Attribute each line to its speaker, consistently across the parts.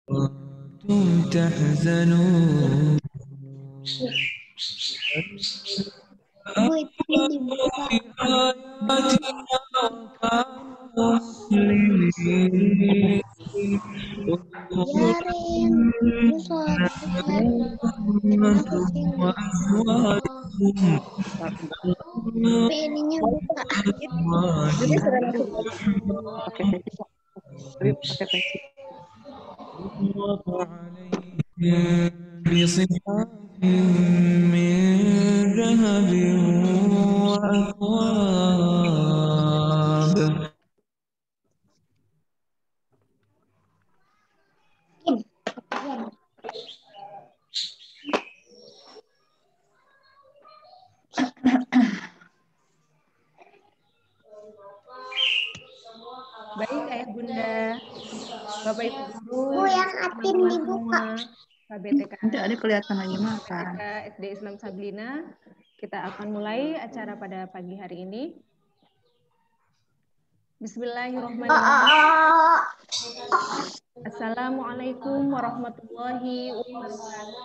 Speaker 1: وأنتم تحزنون
Speaker 2: Bu, itu dibuka.
Speaker 1: بآياتنا وكانوا مسلمين
Speaker 2: Biarin. Lu sholat aja. Kenapa sih nggak
Speaker 1: وأزواجهم
Speaker 2: Tapi ininya buka.
Speaker 3: Jadi sudah masuk pakai peci, tapi pakai peci.
Speaker 1: بصفات من ذهب وأكواب
Speaker 4: Baik, Ayah Bunda, Bapak Ibu Guru,
Speaker 2: Bu, yang atin
Speaker 4: teman-teman
Speaker 2: dibuka.
Speaker 4: semua, KBTK,
Speaker 3: Nanti ada kelihatan lagi makan.
Speaker 4: KBTK SD Islam Sablina, kita akan mulai acara pada pagi hari ini. Bismillahirrahmanirrahim. Assalamualaikum warahmatullahi wabarakatuh.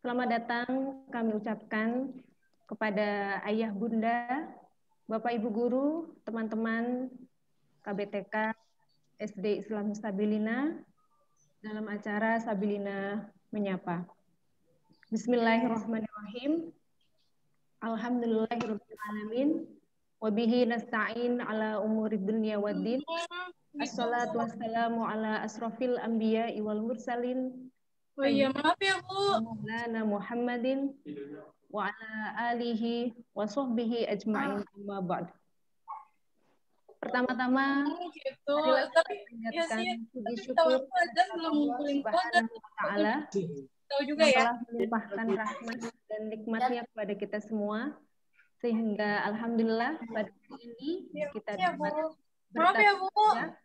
Speaker 4: Selamat datang kami ucapkan kepada Ayah Bunda, Bapak Ibu Guru, teman-teman KBTK SD Islam Sabilina dalam acara Sabilina Menyapa. Bismillahirrahmanirrahim. Alhamdulillahirrahmanirrahim. Wabihi nasta'in ala umuri dunya waddin. Assalatu wassalamu ala asrafil anbiya wal mursalin.
Speaker 5: Oh iya, maaf ya Bu.
Speaker 4: Maulana Muhammadin wa ala alihi wa sahbihi ajma'in amma ba'd. Pertama-tama,
Speaker 5: Gitu.
Speaker 4: marilah
Speaker 5: Tapi
Speaker 4: kita
Speaker 5: ya
Speaker 4: panjatkan
Speaker 5: sih,
Speaker 4: puji
Speaker 5: tapi
Speaker 4: syukur
Speaker 5: tahu aja belum ngumpulin kode.
Speaker 4: Subhanahu wa ta'ala
Speaker 5: Tahu juga
Speaker 4: yang
Speaker 5: ya.
Speaker 4: telah melimpahkan rahmat dan nikmatnya kepada kita semua, sehingga alhamdulillah pada hari ini kita
Speaker 5: Ya, Bu.
Speaker 4: dapat
Speaker 5: Maaf ya, Bu.
Speaker 4: bertatap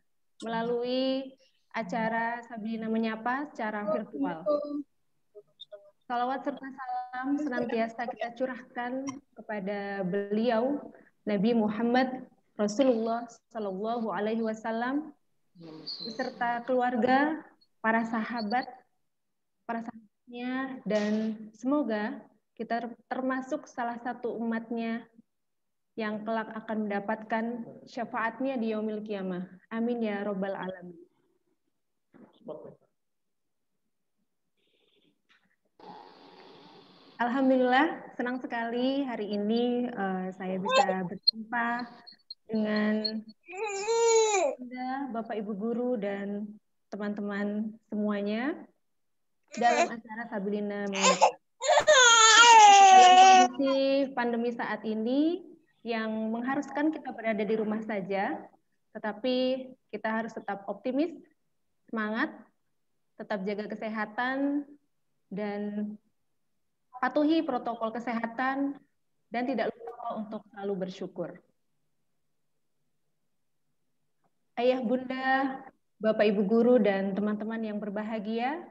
Speaker 4: melalui acara Sabilina Menyapa secara virtual. Salawat serta salam senantiasa kita curahkan kepada beliau Nabi Muhammad Rasulullah Shallallahu Alaihi Wasallam beserta keluarga, para sahabatnya, dan semoga kita termasuk salah satu umatnya yang kelak akan mendapatkan syafaatnya di yaumil qiyamah. Amin ya robbal alamin. Alhamdulillah, senang sekali hari ini saya bisa berjumpa dengan Anda, Bapak Ibu Guru, dan teman-teman semuanya dalam acara Sabilina Menyapa. Dalam kondisi pandemi saat ini yang mengharuskan kita berada di rumah saja, tetapi kita harus tetap optimis, semangat, tetap jaga kesehatan, dan patuhi protokol kesehatan, dan tidak lupa untuk selalu bersyukur. Ayah Bunda, Bapak Ibu Guru, dan teman-teman yang berbahagia,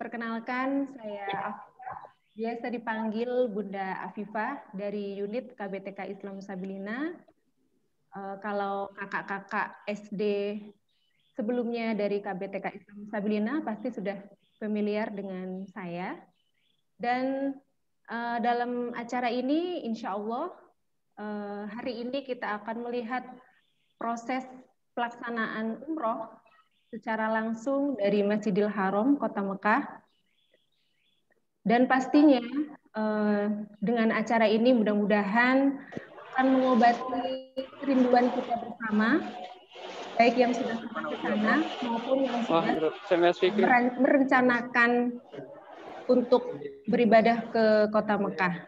Speaker 4: perkenalkan saya Afifah, biasa dipanggil Bunda Afifah dari unit KBTK Islam Sabilina. Kalau kakak-kakak SD sebelumnya dari KBTK Islam Sabilina pasti sudah familiar dengan saya. Dan dalam acara ini, insya Allah, hari ini kita akan melihat proses pelaksanaan umroh secara langsung dari Masjidil Haram, Kota Mekah. Dan pastinya dengan acara ini mudah-mudahan akan mengobati kerinduan kita bersama, baik yang sudah pernah ke sana maupun yang sudah merencanakan untuk beribadah ke Kota Mekah.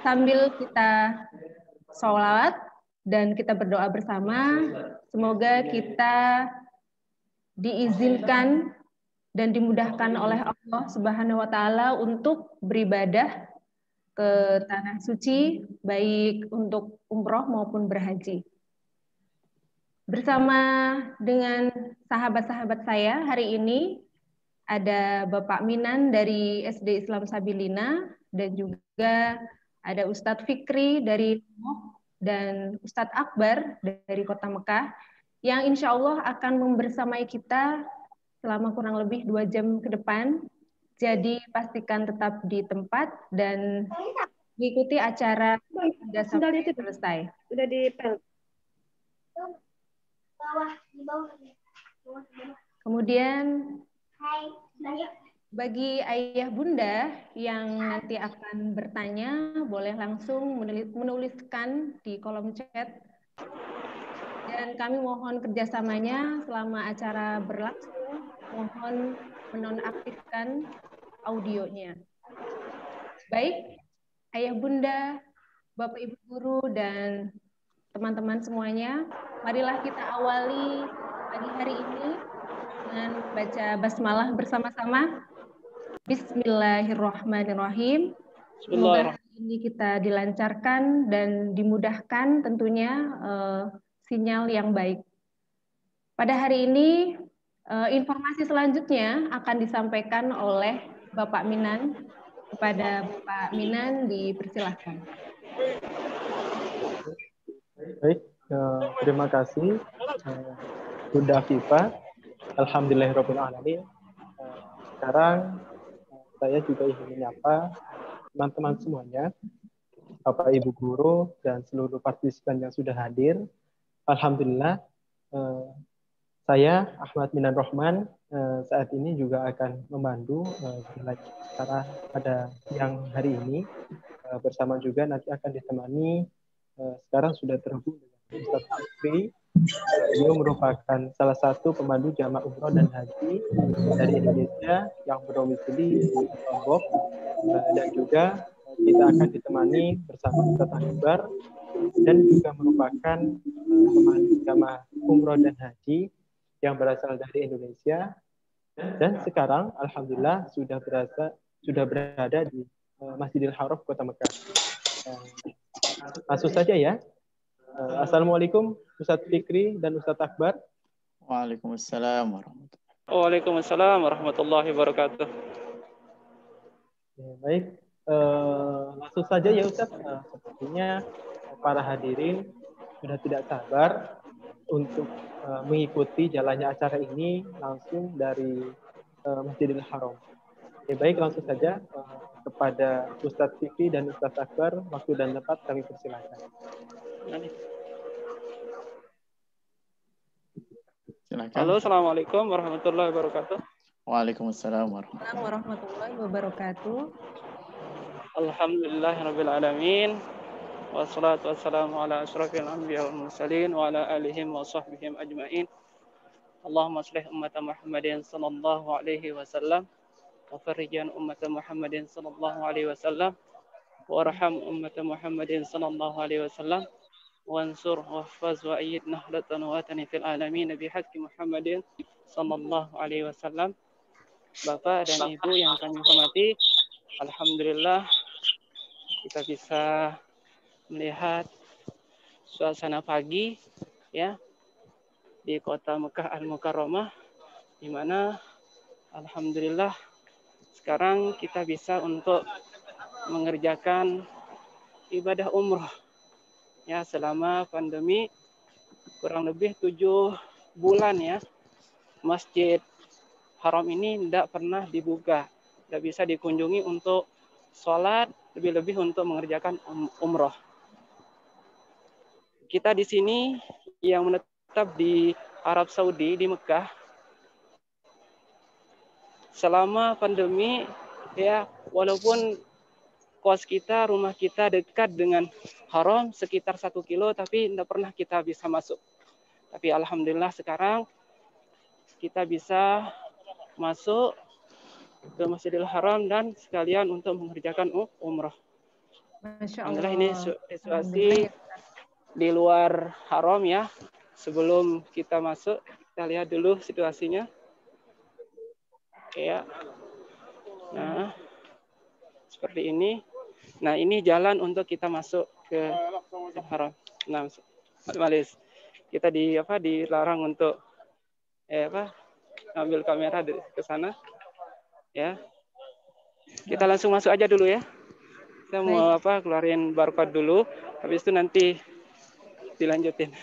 Speaker 4: Sambil kita sholawat dan kita berdoa bersama, semoga kita diizinkan dan dimudahkan oleh Allah Subhanahu wa Ta'ala untuk beribadah ke tanah suci, baik untuk umroh maupun berhaji. Bersama dengan sahabat-sahabat saya hari ini, ada Bapak Minan dari SD Islam Sabilina, dan juga ada Ustadz Fikri dari dan Ustadz Akbar dari Kota Mekah yang insya Allah akan membersamai kita selama kurang lebih 2 jam ke depan. Jadi pastikan tetap di tempat dan mengikuti acara hingga sampai selesai.
Speaker 3: Udah di pel.
Speaker 4: Kemudian bagi ayah bunda yang nanti akan bertanya, boleh langsung menuliskan di kolom chat. Dan kami mohon kerjasamanya selama acara berlangsung, mohon menonaktifkan audionya. Baik, ayah bunda, bapak ibu guru, dan teman-teman semuanya, marilah kita awali pagi hari ini dengan baca basmalah bersama-sama. Bismillahirrahmanirrahim. Semoga hari ini kita dilancarkan dan dimudahkan tentunya sinyal yang baik. Pada hari ini informasi selanjutnya akan disampaikan oleh Bapak Minan. Kepada Bapak Minan dipersilahkan.
Speaker 6: Baik, terima kasih Bunda Afifah. Alhamdulillahirrahmanirrahim. Sekarang saya juga ingin menyapa teman-teman semuanya, Bapak Ibu Guru dan seluruh partisipan yang sudah hadir. Alhamdulillah, saya Ahmad Minan Rohman saat ini juga akan memandu acara pada siang hari ini bersama juga nanti akan ditemani sekarang sudah terhubung dengan Ustadz Fikri. Beliau merupakan salah satu pemandu jamaah umroh dan haji dari Indonesia yang berdomisili di Lombok dan juga kita akan ditemani bersama Ustadz Akbar dan juga merupakan pemandu jamaah umroh dan haji yang berasal dari Indonesia dan sekarang alhamdulillah sudah berada di Masjidil Haram Kota Mekah. Langsung saja ya. Assalamualaikum Ustadz Fikri dan Ustadz Akbar.
Speaker 7: Waalaikumsalam warahmatullahi wabarakatuh.
Speaker 8: Waalaikumsalam warahmatullahi wabarakatuh.
Speaker 6: Baik, langsung saja ya Ustadz. Sepertinya para hadirin sudah tidak sabar untuk mengikuti jalannya acara ini langsung dari Masjidil Haram. Baik, langsung saja kepada Ustadz Fikri dan Ustadz Akbar, waktu dan tempat kami persilakan.
Speaker 7: Silakan.
Speaker 8: Halo, assalamualaikum warahmatullahi wabarakatuh.
Speaker 7: Waalaikumsalam
Speaker 4: warahmatullahi wabarakatuh.
Speaker 8: Alhamdulillahirabbil alamin. Wassalatu wassalamu ala asyrafil anbiya wal mursalin wa ala alihim wa sahbihim ajmain. Allahumma shlih ummata Muhammadin sallallahu alaihi wasallam wa farrijan ummata Muhammadin sallallahu alaihi wasallam wa arham ummata Muhammadin sallallahu alaihi wasallam wansur wahfaz wa ayyid nahdatan wa atani fil alamin bihaqqi Muhammadin sallallahu alaihi wasallam. Bapak dan Ibu yang kami hormati, alhamdulillah kita bisa melihat suasana pagi ya di Kota Mekah Al-Mukarramah, di mana alhamdulillah sekarang kita bisa untuk mengerjakan ibadah umroh ya selama pandemi kurang lebih 7 bulan ya. Masjid Haram ini tidak pernah dibuka, tidak bisa dikunjungi untuk sholat, lebih-lebih untuk mengerjakan umroh. Kita di sini yang menetap di Arab Saudi, di Mekah, selama pandemi, ya walaupun kos kita, rumah kita dekat dengan Haram, sekitar 1 kilo, tapi tidak pernah kita bisa masuk. Tapi alhamdulillah sekarang kita bisa masuk ke Masjidil Haram dan sekalian untuk mengerjakan umroh.
Speaker 4: Masya
Speaker 8: Alhamdulillah
Speaker 4: Allah.
Speaker 8: ini situasi di luar Haram ya. Sebelum kita masuk, kita lihat dulu situasinya. Ya. Nah, seperti ini. Nah, ini jalan untuk kita masuk ke Haram. Nah, Malis. Kita dilarang untuk ambil kamera ke sana. Ya. Kita langsung masuk aja dulu ya. Kita mau keluarin barcode dulu. Habis itu nanti dilanjutin.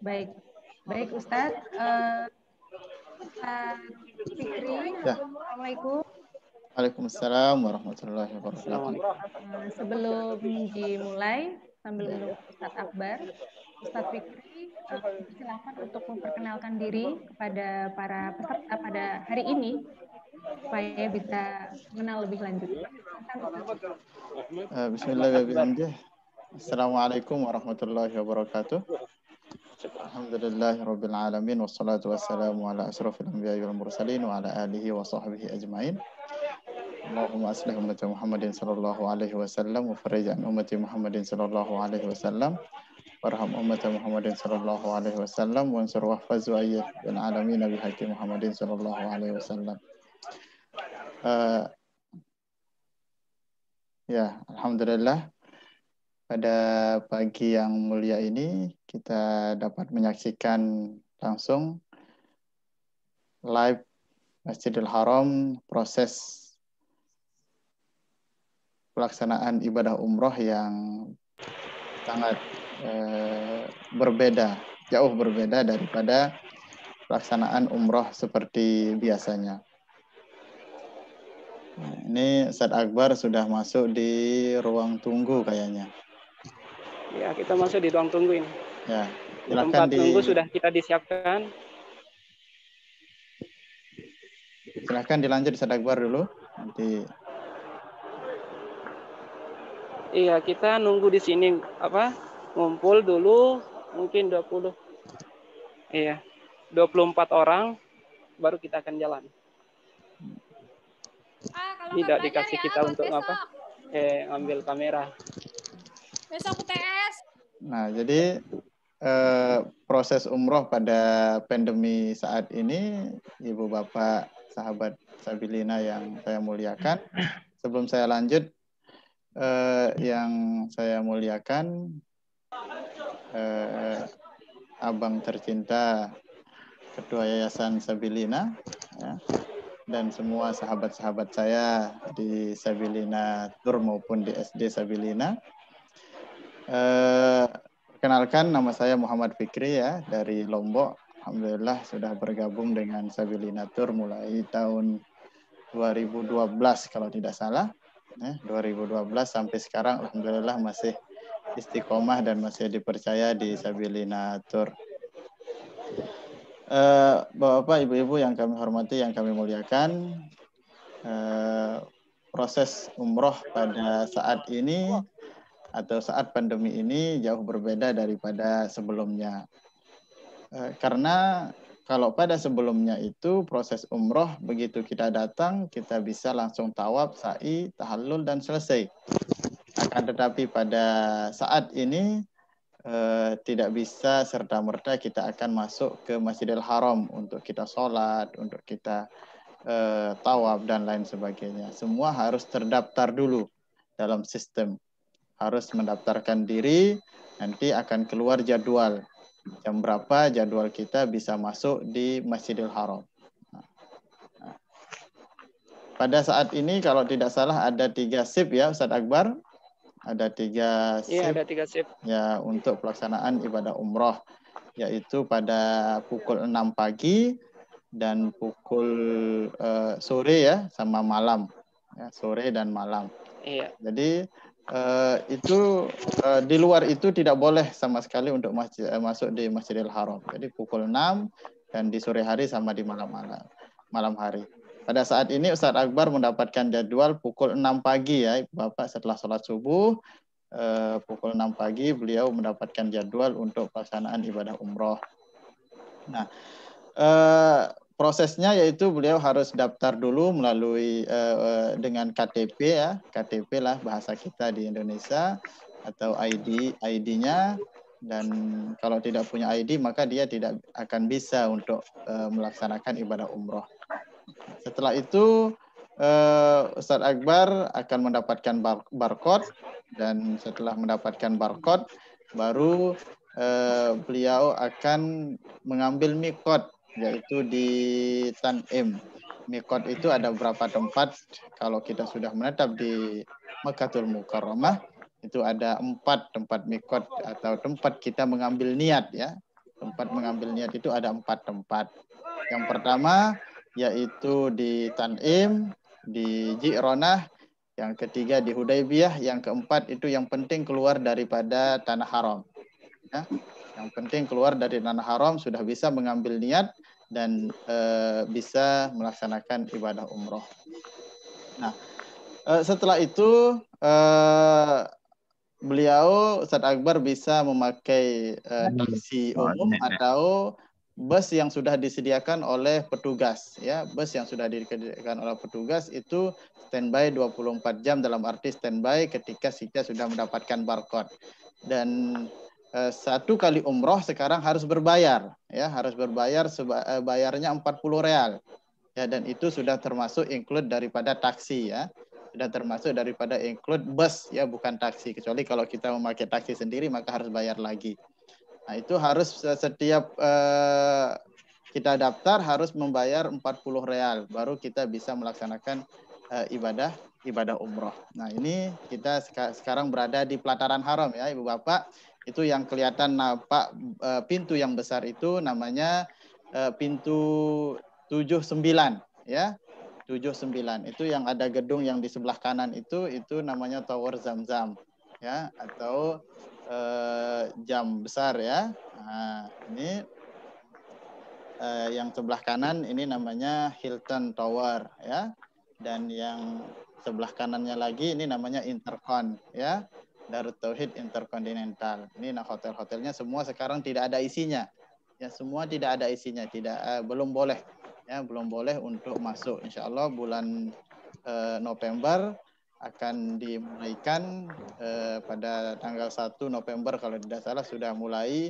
Speaker 4: Baik, baik Ustadz. Ustadz Fikri,
Speaker 7: Ya.
Speaker 4: Assalamualaikum.
Speaker 7: Waalaikumsalam warahmatullahi wabarakatuh.
Speaker 8: Assalamualaikum.
Speaker 4: Sebelum dimulai, sambil menunggu Ustadz Akbar, Ustadz Fikri, silakan untuk memperkenalkan diri kepada para peserta pada hari ini, supaya bisa mengenal lebih lanjut.
Speaker 7: Bismillahirrahmanirrahim. Assalamualaikum warahmatullahi wabarakatuh. Alhamdulillahirabbil alamin wassalatu wassalamu ala asyrofil anbiya'i wal mursalin wa ala alihi wa sahbihi ajmain. Allahumma aslih ummati Muhammadin sallallahu alaihi wasallam wa farij an ummati Muhammadin sallallahu alaihi wasallam warham ummati Muhammadin sallallahu alaihi wasallam wa ansur wahfaz wa ayyid bil alamin bi haqqi Muhammadin sallallahu alaihi wasallam. Ya, alhamdulillah pada pagi yang mulia ini kita dapat menyaksikan langsung live Masjidil Haram proses pelaksanaan ibadah umroh yang sangat berbeda, jauh berbeda daripada pelaksanaan umroh seperti biasanya. Nah, ini Ustadz Akbar sudah masuk di ruang tunggu kayaknya.
Speaker 8: Ya, kita masuk di ruang tunggu ini.
Speaker 7: Ya,
Speaker 8: tempat tunggu sudah kita disiapkan.
Speaker 7: Silahkan dilanjut Ustadz Akbar dulu. Nanti.
Speaker 8: Iya, kita nunggu di sini ngumpul dulu mungkin 20. Iya. 24 orang baru kita akan jalan. Tidak dikasih kita untuk ngambil kamera.
Speaker 5: Besok UTS.
Speaker 7: Nah, jadi proses umroh pada pandemi saat ini, Ibu Bapak, sahabat Sabilina yang saya muliakan, sebelum saya lanjut, yang saya muliakan, Abang tercinta Ketua Yayasan Sabilina, ya, dan semua sahabat-sahabat saya di Sabilina Tur maupun di SD Sabilina. Perkenalkan, nama saya Muhammad Fikri ya, dari Lombok. Alhamdulillah sudah bergabung dengan Sabilina Tur mulai tahun 2012 kalau tidak salah. 2012 sampai sekarang alhamdulillah masih istiqomah dan masih dipercaya di Sabilina Tur. Bapak, Ibu-ibu yang kami hormati, yang kami muliakan, proses umroh pada saat ini atau saat pandemi ini jauh berbeda daripada sebelumnya. Karena kalau pada sebelumnya itu proses umroh begitu kita datang, kita bisa langsung tawaf, sa'i, tahallul, dan selesai. Akan tetapi pada saat ini tidak bisa serta-merta kita akan masuk ke Masjidil Haram untuk kita sholat, untuk kita tawaf, dan lain sebagainya. Semua harus terdaftar dulu dalam sistem. Harus mendaftarkan diri, nanti akan keluar jadwal. Jam berapa jadwal kita bisa masuk di Masjidil Haram. Pada saat ini kalau tidak salah ada 3 shift ya Ustadz Akbar. Ada 3 shift.
Speaker 8: Iya, ada 3 shift.
Speaker 7: Ya, untuk pelaksanaan ibadah umroh, yaitu pada pukul 6 pagi dan pukul sore ya, sama malam. Ya, sore dan malam.
Speaker 8: Iya.
Speaker 7: Jadi itu di luar itu tidak boleh sama sekali untuk masuk di Masjidil Haram. Jadi pukul 6 dan di sore hari sama di malam hari. Pada saat ini Ustadz Akbar mendapatkan jadwal pukul 6 pagi ya, Bapak, setelah sholat subuh pukul 6 pagi beliau mendapatkan jadwal untuk pelaksanaan ibadah umroh. Nah, prosesnya yaitu beliau harus daftar dulu melalui dengan KTP ya, KTP lah bahasa kita di Indonesia, atau ID-nya, dan kalau tidak punya ID maka dia tidak akan bisa untuk melaksanakan ibadah umroh. Setelah itu Ustadz Akbar akan mendapatkan barcode, dan setelah mendapatkan barcode baru beliau akan mengambil miqat, yaitu di Tanim. Miqat itu ada beberapa tempat. Kalau kita sudah menetap di Makkahul Mukarramah Itu ada 4 tempat mikot atau tempat kita mengambil niat ya. Tempat mengambil niat itu ada 4 tempat. Yang pertama yaitu di Tan'im, di Ji'ronah, yang ketiga di Hudaybiyah, yang keempat itu yang penting keluar daripada tanah haram. Ya. Yang penting keluar dari tanah haram sudah bisa mengambil niat dan bisa melaksanakan ibadah umroh. Nah, setelah itu beliau Ustadz Akbar bisa memakai taksi umum atau bus yang sudah disediakan oleh petugas ya. Bus yang sudah disediakan oleh petugas itu standby 24 jam, dalam arti standby ketika kita sudah mendapatkan barcode. Dan 1 kali umroh sekarang harus berbayar ya, harus berbayar, bayarnya 40 real ya, dan itu sudah termasuk include daripada taksi ya. Sudah termasuk daripada include bus ya, bukan taksi. Kecuali kalau kita memakai taksi sendiri maka harus bayar lagi. Nah, itu harus setiap kita daftar harus membayar 40 real baru kita bisa melaksanakan ibadah umroh. Nah, ini kita sekarang berada di pelataran haram ya, Ibu Bapak. Itu yang kelihatan nampak pintu yang besar itu namanya pintu 79 ya. 79 itu yang ada gedung yang di sebelah kanan itu namanya Tower Zamzam ya, atau jam besar ya. Nah, ini yang sebelah kanan ini namanya Hilton Tower ya, dan yang sebelah kanannya lagi ini namanya Intercon ya, Darut Tauhid Intercontinental. Ini hotel-hotelnya semua sekarang tidak ada isinya ya, semua tidak ada isinya, belum boleh ya, belum boleh untuk masuk. Insya Allah bulan November akan dimulaikan pada tanggal 1 November kalau tidak salah sudah mulai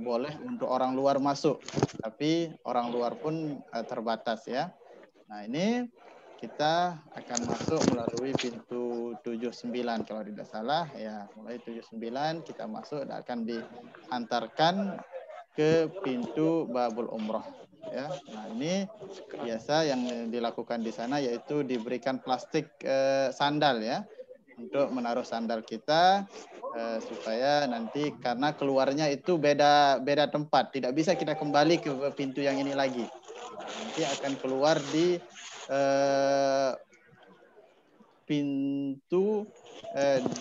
Speaker 7: boleh untuk orang luar masuk, tapi orang luar pun terbatas ya. Nah, ini kita akan masuk melalui pintu 79 kalau tidak salah ya, mulai 79 kita masuk dan akan diantarkan ke pintu Babul Umroh ya. Nah, ini biasa yang dilakukan di sana yaitu diberikan plastik sandal ya, untuk menaruh sandal kita supaya nanti karena keluarnya itu beda tempat, tidak bisa kita kembali ke pintu yang ini lagi. Nanti akan keluar di pintu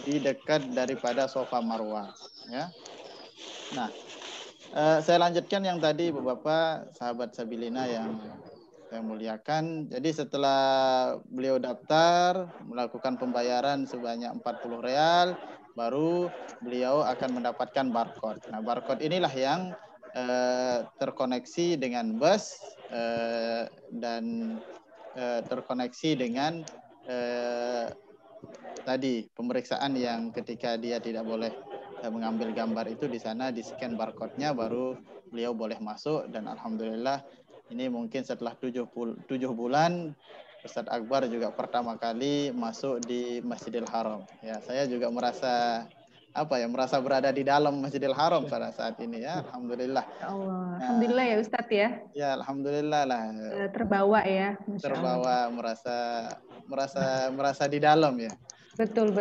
Speaker 7: di dekat daripada Sofa Marwah ya. Nah, saya lanjutkan yang tadi Bapak sahabat Sabilina yang saya muliakan. Jadi setelah beliau daftar, melakukan pembayaran sebanyak 40 real, baru beliau akan mendapatkan barcode. Nah, barcode inilah yang terkoneksi dengan bus dan terkoneksi dengan tadi pemeriksaan yang ketika dia tidak boleh mengambil gambar itu, di sana di scan barcode-nya baru beliau boleh masuk. Dan alhamdulillah ini mungkin setelah 7 bulan Ustadz Akbar juga pertama kali masuk di Masjidil Haram ya. Saya juga merasa merasa berada di dalam Masjidil Haram pada saat ini ya, alhamdulillah.
Speaker 4: Ya Allah, alhamdulillah ya Ustadz ya.
Speaker 7: Ya alhamdulillah lah.
Speaker 4: Terbawa ya.
Speaker 7: Terbawa, merasa di dalam ya.
Speaker 4: Betul.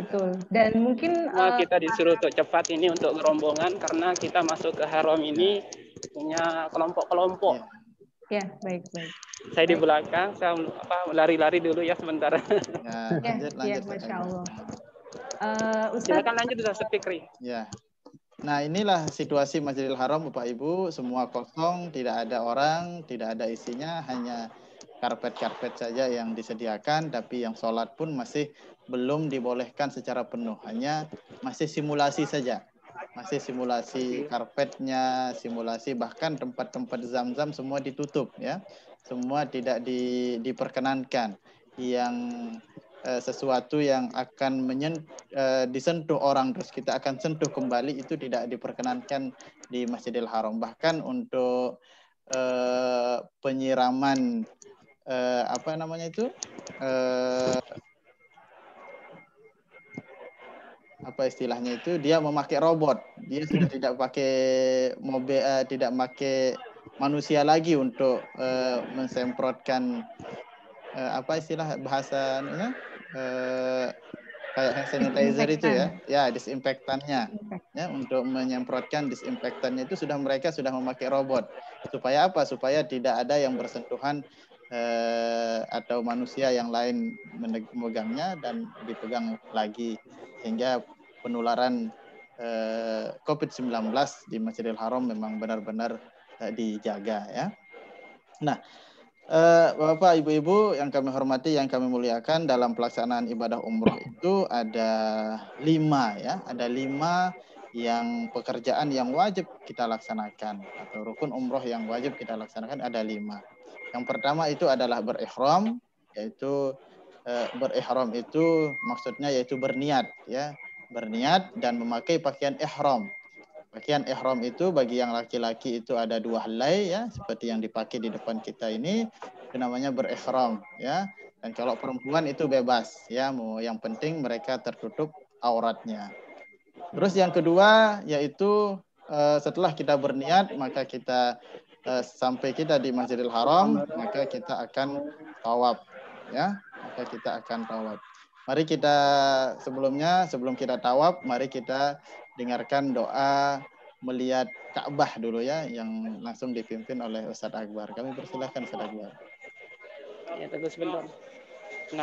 Speaker 4: Dan mungkin
Speaker 8: kita disuruh untuk cepat ini untuk rombongan karena kita masuk ke haram ini punya kelompok-kelompok.
Speaker 4: Ya, baik.
Speaker 8: Saya di belakang, saya lari-lari dulu ya sebentar.
Speaker 7: Lanjut.
Speaker 4: Masya Allah.
Speaker 8: Silakan lanjut Ustaz Fikri.
Speaker 7: Ya. Nah, inilah situasi Masjidil Haram Bapak Ibu, semua kosong, tidak ada orang, tidak ada isinya, hanya karpet-karpet saja yang disediakan, tapi yang sholat pun masih belum dibolehkan secara penuh, hanya masih simulasi saja. Masih simulasi karpetnya, simulasi bahkan tempat-tempat zam-zam semua ditutup ya. Semua tidak diperkenankan. Yang sesuatu yang akan disentuh orang terus kita akan sentuh kembali itu tidak diperkenankan di Masjidil Haram. Bahkan untuk penyiraman apa istilahnya itu, dia memakai robot. Dia sudah tidak pakai mobil, tidak pakai manusia lagi untuk mensemprotkan apa istilah bahasanya kayak hand sanitizer itu ya disinfektannya ya, untuk menyemprotkan disinfektannya itu mereka sudah memakai robot. Supaya apa? Supaya tidak ada yang bersentuhan atau manusia yang lain memegangnya dan dipegang lagi, sehingga penularan COVID-19 di Masjidil Haram memang benar-benar dijaga ya. Nah, Bapak, Ibu-ibu yang kami hormati, yang kami muliakan, dalam pelaksanaan ibadah umroh itu ada 5 ya, ada 5 yang pekerjaan yang wajib kita laksanakan, atau rukun umroh yang wajib kita laksanakan ada 5. Yang pertama itu adalah berihram, yaitu berihram itu maksudnya yaitu berniat ya, berniat dan memakai pakaian ihram. Pakaian ihram itu bagi yang laki-laki itu ada 2 helai ya, seperti yang dipakai di depan kita ini, itu namanya berihram ya. Dan kalau perempuan itu bebas ya, yang penting mereka tertutup auratnya. Terus yang kedua yaitu setelah kita berniat, maka kita sampai kita di Masjidil Haram, maka kita akan tawaf ya, maka kita akan tawaf. Mari kita sebelum kita tawaf, mari kita dengarkan doa melihat Ka'bah dulu ya, yang langsung dipimpin oleh Ustadz Akbar. Kami persilahkan Ustadz Akbar.
Speaker 8: Ya, tunggu sebentar. 6.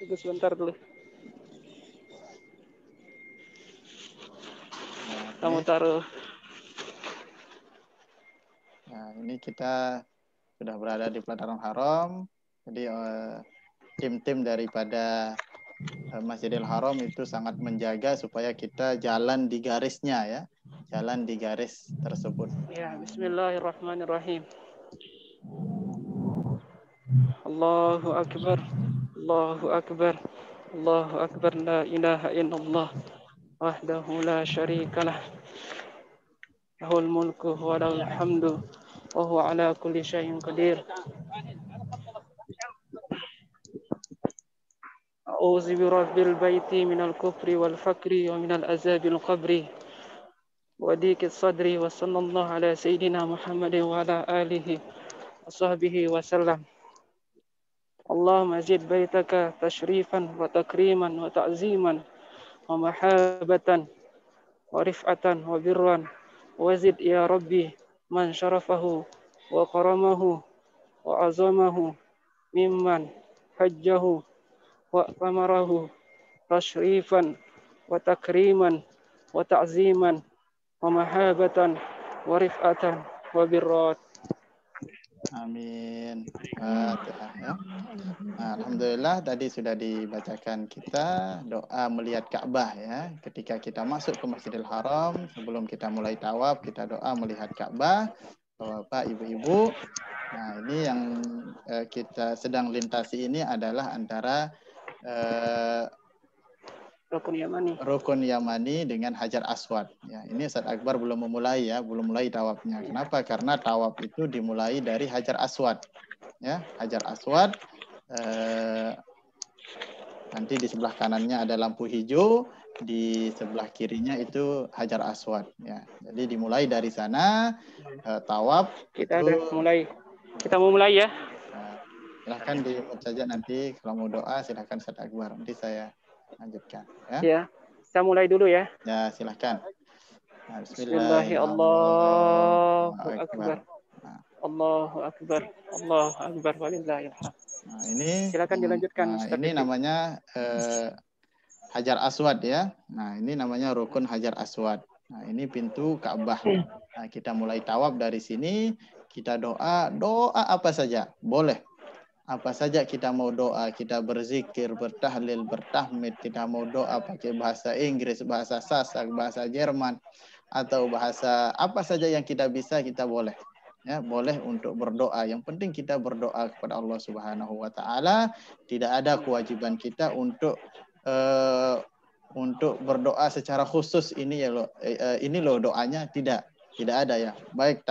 Speaker 8: Tunggu sebentar dulu. Kamu taruh.
Speaker 7: Nah, ini kita sudah berada di pelataran Haram. Jadi tim-tim daripada Masjidil Haram itu sangat menjaga supaya kita jalan di garisnya ya, jalan di garis tersebut.
Speaker 8: Ya, Bismillahirrahmanirrahim. Allahu Akbar, Allahu Akbar, Allahu Akbar, la ilaha illallah, wahdahu la syarikalah, lahul mulku wa lahul hamdu, wa huwa ala kulli syai'in qadir. A'udzu birabbil baiti minal kufri wal fakri wa minal azabil qabri wa diqis sadri wa sallallahu ala sayyidina Muhammadin wa ala alihi wa sahbihi wa sallam. Allahumma zid baitaka tashrifan wa takriman wa ta'ziman wa mahabatan wa rif'atan wa birran wa zid ya Rabbi man syarafahu wa karamahu wa azamahu mimman hajjahu wa amarahu tashrifan wa takriman wa ta'ziman wa mahabatan wa rif'atan wa birrat.
Speaker 7: Amin. Ya. Nah, alhamdulillah tadi sudah dibacakan kita doa melihat Ka'bah ya. Ketika kita masuk ke Masjidil Haram, sebelum kita mulai tawaf, kita doa melihat Ka'bah. Bapak, Ibu-ibu. Nah, ini yang kita sedang lintasi ini adalah antara Rukun Yamani dengan Hajar Aswad. Ya, ini Ustadz Akbar belum memulai ya, belum mulai tawafnya. Kenapa? Karena tawaf itu dimulai dari Hajar Aswad. Ya, Hajar Aswad. Nanti di sebelah kanannya ada lampu hijau, di sebelah kirinya itu Hajar Aswad. Ya, jadi dimulai dari sana tawaf.
Speaker 8: Kita udah mulai. Kita mau mulai ya.
Speaker 7: Silahkan di-mute saja nanti kalau mau doa silahkan Ustadz Akbar. Nanti saya lanjutkan ya.
Speaker 8: Ya, saya mulai dulu ya.
Speaker 7: Ya, silahkan. Nah,
Speaker 8: Bismillahirrahmanirrahim. Allahu Akbar. Allahu Akbar. Allahu Akbar walillahil hamd.
Speaker 7: Nah, ini
Speaker 8: silakan dilanjutkan.
Speaker 7: Nah, ini namanya Hajar Aswad ya. Nah, ini namanya rukun Hajar Aswad. Nah, ini pintu Ka'bah. Nah, kita mulai tawaf dari sini, kita doa apa saja boleh. Apa saja kita mau doa, kita berzikir, bertahlil, bertahmid, kita mau doa pakai bahasa Inggris, bahasa Sasak, bahasa Jerman, atau bahasa apa saja yang kita bisa, kita boleh. Ya, boleh untuk berdoa. Yang penting kita berdoa kepada Allah Subhanahu wa taala. Tidak ada kewajiban kita untuk berdoa secara khusus ini loh doanya, tidak ada ya. Baik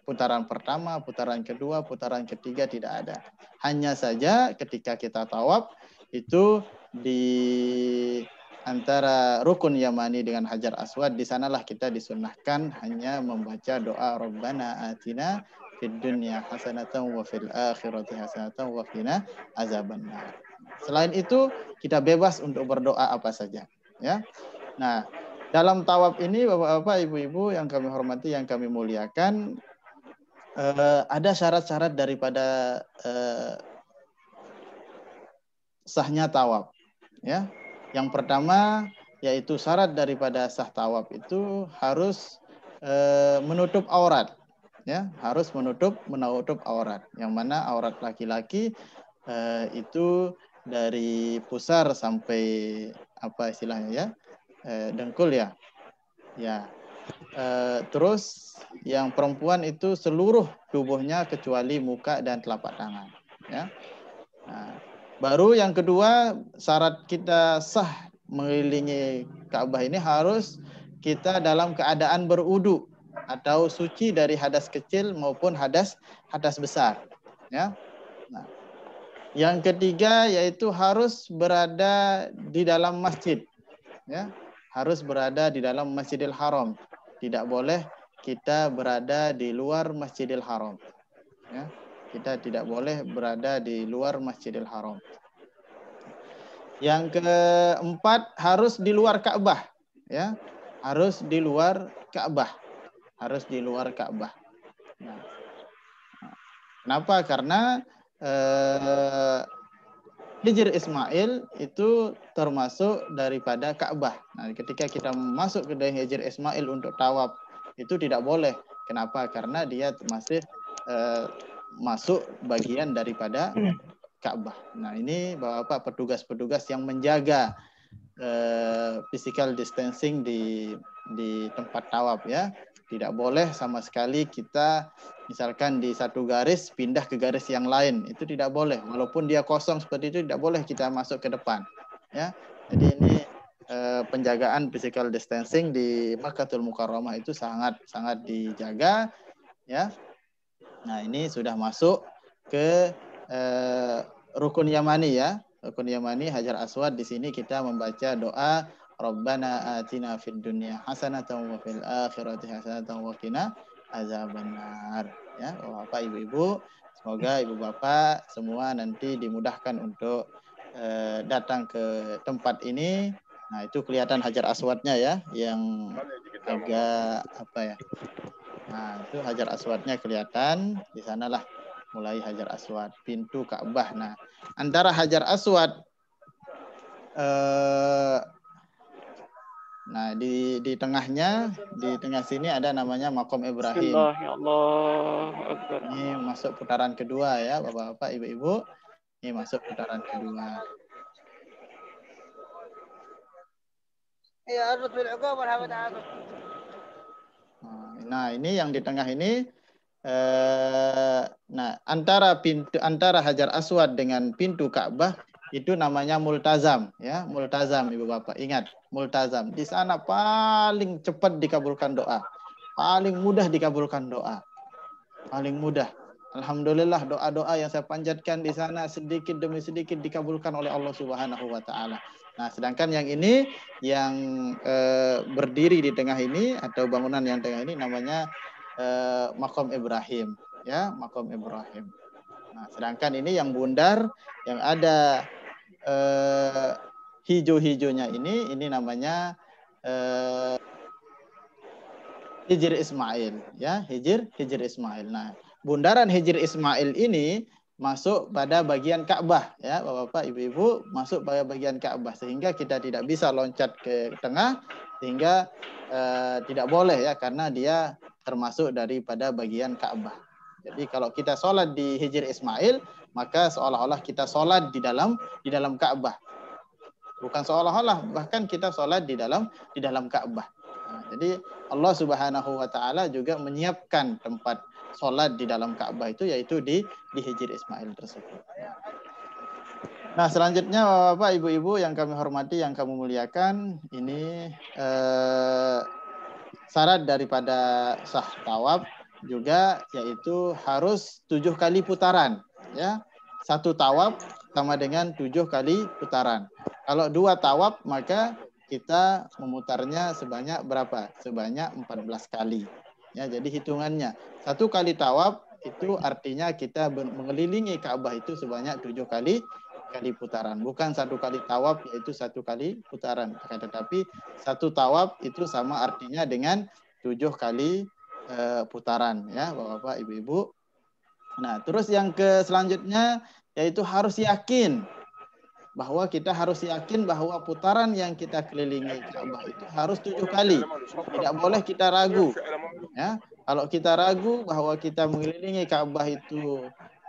Speaker 7: putaran pertama, putaran kedua, putaran ketiga tidak ada. Hanya saja ketika kita tawaf itu antara rukun Yamani dengan Hajar Aswad, di sanalah kita disunnahkan hanya membaca doa Rabbana atina fid dunya hasanatan wa fil akhirati hasanatan wa qina azabannar. Selain itu, kita bebas untuk berdoa apa saja, ya. Nah, dalam tawaf ini Bapak-bapak, Ibu-ibu yang kami hormati, yang kami muliakan, ada syarat-syarat daripada sahnya tawaf, ya. Yang pertama yaitu syarat daripada sah tawaf itu harus menutup aurat, ya, harus menutup aurat. Yang mana aurat laki-laki itu dari pusar sampai apa istilahnya ya, dengkul ya, ya. Terus yang perempuan itu seluruh tubuhnya kecuali muka dan telapak tangan, ya. Nah, baru yang kedua, syarat kita sah mengelilingi Ka'bah ini harus kita dalam keadaan berudu atau suci dari hadas kecil maupun hadas besar, ya. Nah, yang ketiga yaitu harus berada di dalam masjid, ya, harus berada di dalam Masjidil Haram. Tidak boleh kita berada di luar Masjidil Haram, ya. Kita tidak boleh berada di luar Masjidil Haram. Yang keempat harus di luar Ka'bah, ya, harus di luar Ka'bah, harus di luar Ka'bah. Nah, kenapa? Karena Hijr Ismail itu termasuk daripada Ka'bah. Nah, ketika kita masuk ke Hijr Ismail untuk tawaf itu tidak boleh. Kenapa? Karena dia masih masuk bagian daripada Ka'bah. Nah, ini Bapak petugas-petugas yang menjaga physical distancing di tempat tawaf, ya. Tidak boleh sama sekali kita misalkan di satu garis pindah ke garis yang lain, itu tidak boleh. Walaupun dia kosong seperti itu tidak boleh kita masuk ke depan, ya. Jadi ini penjagaan physical distancing di Makkahul Mukarramah itu sangat dijaga, ya. Nah, ini sudah masuk ke rukun Yamani, ya. Rukun Yamani Hajar Aswad. Di sini kita membaca doa Rabbana atina fid dunya hasanatan wa fil akhirati hasanatan wa qina azabannar, ya. Bapak Ibu-ibu, semoga Ibu Bapak semua nanti dimudahkan untuk datang ke tempat ini. Nah, itu kelihatan Hajar Aswadnya, ya, yang agak apa ya. Nah, itu Hajar Aswadnya kelihatan. Di sanalah mulai Hajar Aswad, pintu Ka'bah. Nah, antara Hajar Aswad nah di tengahnya, di tengah sini ada namanya Maqam Ibrahim. Ini masuk putaran kedua, ya, Bapak-bapak, Ibu-ibu. Ini masuk putaran kedua. Nah, ini yang di tengah ini. Nah, antara Hajar Aswad dengan pintu Ka'bah itu namanya multazam, ya, multazam, Ibu Bapak. Ingat, multazam. Di sana paling cepat dikabulkan doa. Paling mudah dikabulkan doa. Paling mudah. Alhamdulillah, doa-doa yang saya panjatkan di sana sedikit demi sedikit dikabulkan oleh Allah Subhanahu wa taala. Nah, sedangkan yang ini yang berdiri di tengah ini atau bangunan yang tengah ini namanya Maqam Ibrahim, ya, Maqam Ibrahim. Nah, sedangkan ini yang bundar yang ada hijau-hijaunya ini namanya Hijr Ismail, ya, Hijr Ismail. Nah, bundaran Hijr Ismail ini masuk pada bagian Ka'bah, ya, Bapak, Ibu-ibu, masuk pada bagian Ka'bah sehingga kita tidak bisa loncat ke tengah, sehingga tidak boleh, ya, karena dia termasuk daripada bagian Ka'bah. Jadi kalau kita sholat di Hijr Ismail, maka seolah-olah kita sholat di dalam Ka'bah. Bukan seolah-olah, bahkan kita sholat di dalam Ka'bah. Nah, jadi Allah Subhanahu wa taala juga menyiapkan tempat sholat di dalam Ka'bah itu, yaitu di Hijr Ismail tersebut. Nah, selanjutnya Bapak, Ibu-ibu yang kami hormati, yang kami muliakan, ini syarat daripada sah tawaf juga yaitu harus 7 kali putaran, ya. 1 tawaf sama dengan 7 kali putaran. Kalau 2 tawaf maka kita memutarnya sebanyak berapa? Sebanyak 14 kali. Ya, jadi hitungannya 1 kali tawaf itu artinya kita mengelilingi Ka'bah itu sebanyak 7 kali putaran. Bukan 1 kali tawaf yaitu 1 kali putaran. Tetapi 1 tawaf itu sama artinya dengan 7 kali putaran, ya Bapak-bapak, Ibu-ibu. Nah, terus yang selanjutnya yaitu harus yakin bahwa kita harus yakin bahwa putaran yang kita kelilingi Ka'bah itu harus 7 kali. Tidak boleh kita ragu. Ya, kalau kita ragu bahwa kita mengelilingi Ka'bah itu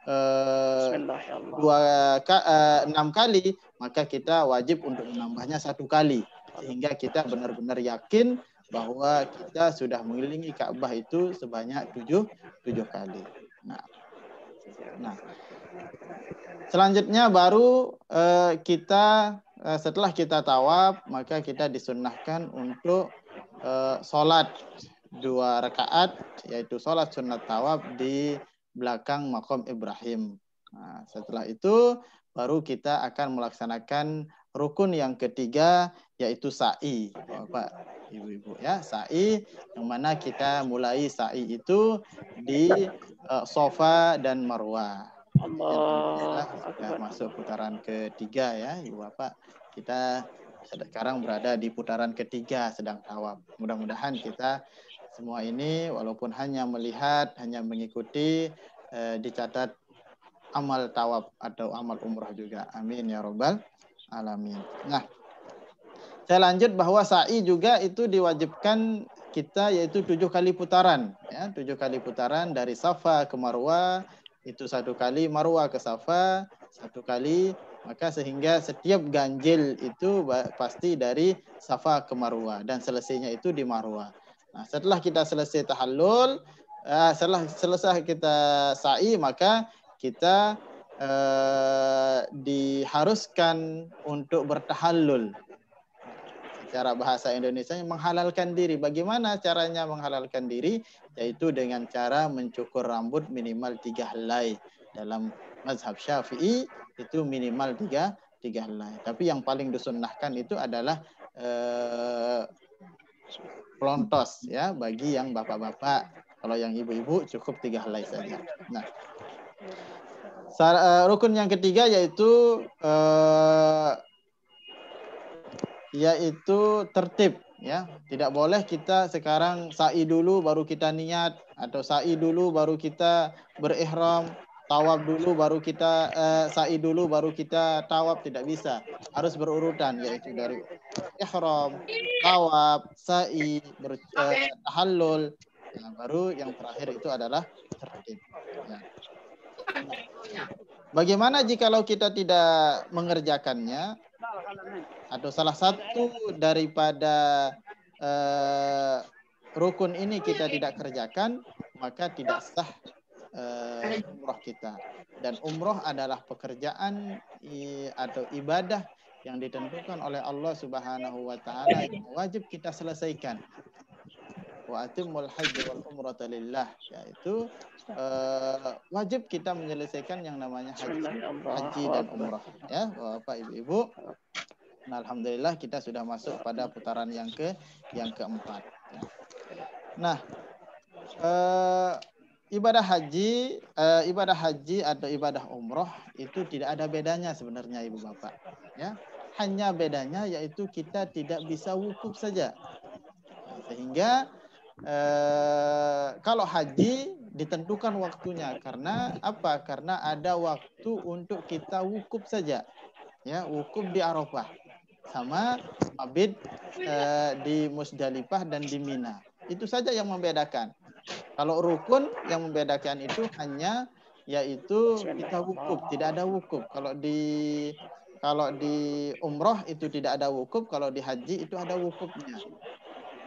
Speaker 7: 6 kali, maka kita wajib untuk menambahnya 1 kali. Sehingga kita benar-benar yakin bahwa kita sudah mengelilingi Ka'bah itu sebanyak 7 kali. Nah, selanjutnya baru kita setelah kita tawaf, maka kita disunnahkan untuk sholat 2 rakaat, yaitu sholat sunat tawaf di belakang maqam Ibrahim. Nah, setelah itu baru kita akan melaksanakan rukun yang ketiga, yaitu sa'i, Bapak, Ibu-ibu, ya, sa'i, yang mana kita mulai sa'i itu di Safa dan Marwah. Sudah masuk putaran ketiga, ya, Ibu Bapak. Kita sekarang berada di putaran ketiga sedang tawaf. Mudah-mudahan kita semua ini walaupun hanya melihat, hanya mengikuti, dicatat amal tawaf atau amal umrah juga. Amin ya rabbal alamin. Nah, saya lanjut bahwa sa'i juga itu diwajibkan kita, yaitu 7 kali putaran, ya, 7 kali putaran dari Safa ke Marwah itu 1 kali, Marwah ke Safa 1 kali, maka sehingga setiap ganjil itu pasti dari Safa ke Marwah dan selesainya itu di Marwah. Nah, setelah kita selesai tahallul, setelah selesai kita sa'i, maka kita diharuskan untuk bertahallul. Secara bahasa Indonesia menghalalkan diri. Bagaimana caranya menghalalkan diri? Yaitu dengan cara mencukur rambut minimal 3 helai. Dalam mazhab Syafi'i itu minimal 3 helai. Tapi yang paling disunnahkan itu adalah pelontos, ya, bagi yang bapak-bapak. Kalau yang ibu-ibu cukup 3 helai saja. Nah, rukun yang ketiga yaitu tertib, ya. Tidak boleh kita sekarang sa'i dulu baru kita niat, atau sa'i dulu baru kita berihram, tawaf dulu baru kita sa'i dulu baru kita tawaf, tidak bisa. Harus berurutan, yaitu dari ihram, tawaf, sa'i, tahallul. Nah, baru yang terakhir itu adalah tertib. Ya. Bagaimana jikalau kita tidak mengerjakannya, atau salah satu daripada rukun ini kita tidak kerjakan, maka tidak sah umroh kita. Dan umroh adalah pekerjaan atau ibadah yang ditentukan oleh Allah Subhanahu wa taala yang wajib kita selesaikan. Wa atimul hajj wal umrata lillah, yaitu wajib kita menyelesaikan yang namanya haji dan umrah, ya Bapak Ibu-ibu. Nah, alhamdulillah kita sudah masuk pada putaran yang keempat. Nah, ibadah haji atau ibadah umroh itu tidak ada bedanya sebenarnya, Ibu Bapak, ya. Hanya bedanya yaitu kita tidak bisa wukuf saja. Sehingga kalau haji ditentukan waktunya, karena apa? Karena ada waktu untuk kita wukuf saja, ya, wukuf di Arafah sama mabit di Musdalifah dan di Mina. Itu saja yang membedakan. Kalau rukun yang membedakan itu hanya yaitu kita wukuf, tidak ada wukuf. Kalau di umroh itu tidak ada wukuf, kalau di haji itu ada wukufnya.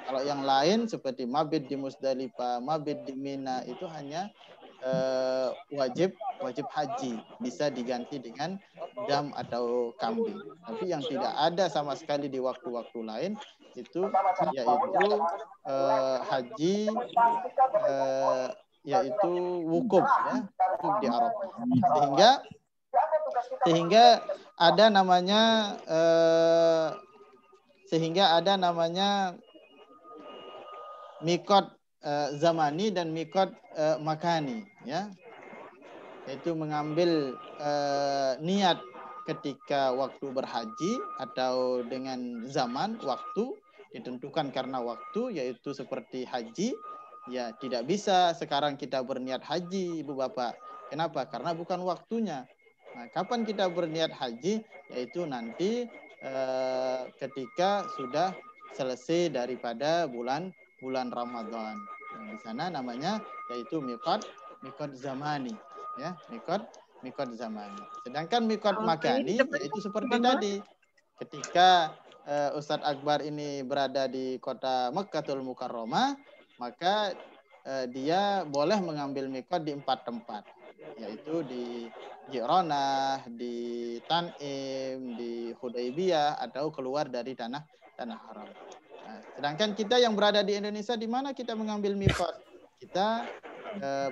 Speaker 7: Kalau yang lain seperti mabit di Musdalifah, mabit di Mina itu hanya wajib haji, bisa diganti dengan dam atau kambing. Tapi yang tidak ada sama sekali di waktu-waktu lain itu yaitu haji, yaitu wukuf, ya, wukuf di Arafah. Sehingga ada namanya sehingga ada namanya mikot zamani dan mikot makani, ya, yaitu mengambil niat ketika waktu berhaji atau dengan zaman waktu ditentukan karena waktu, yaitu seperti haji. Ya, tidak bisa sekarang kita berniat haji, Ibu Bapak. Kenapa? Karena bukan waktunya. Nah, kapan kita berniat haji? Yaitu nanti ketika sudah selesai daripada bulan Ramadan. Nah, di sana namanya yaitu mikot zamani, ya, mikot zamani. Sedangkan mikot makani yaitu seperti tadi. Ketika Ustadz Akbar ini berada di kota Mekkatul Mukarramah, maka dia boleh mengambil mikot di 4 tempat, yaitu di Ji'ronah, di Tan'im, di Hudaybiyah, atau keluar dari tanah haram. Nah, sedangkan kita yang berada di Indonesia, di mana kita mengambil mikot? Kita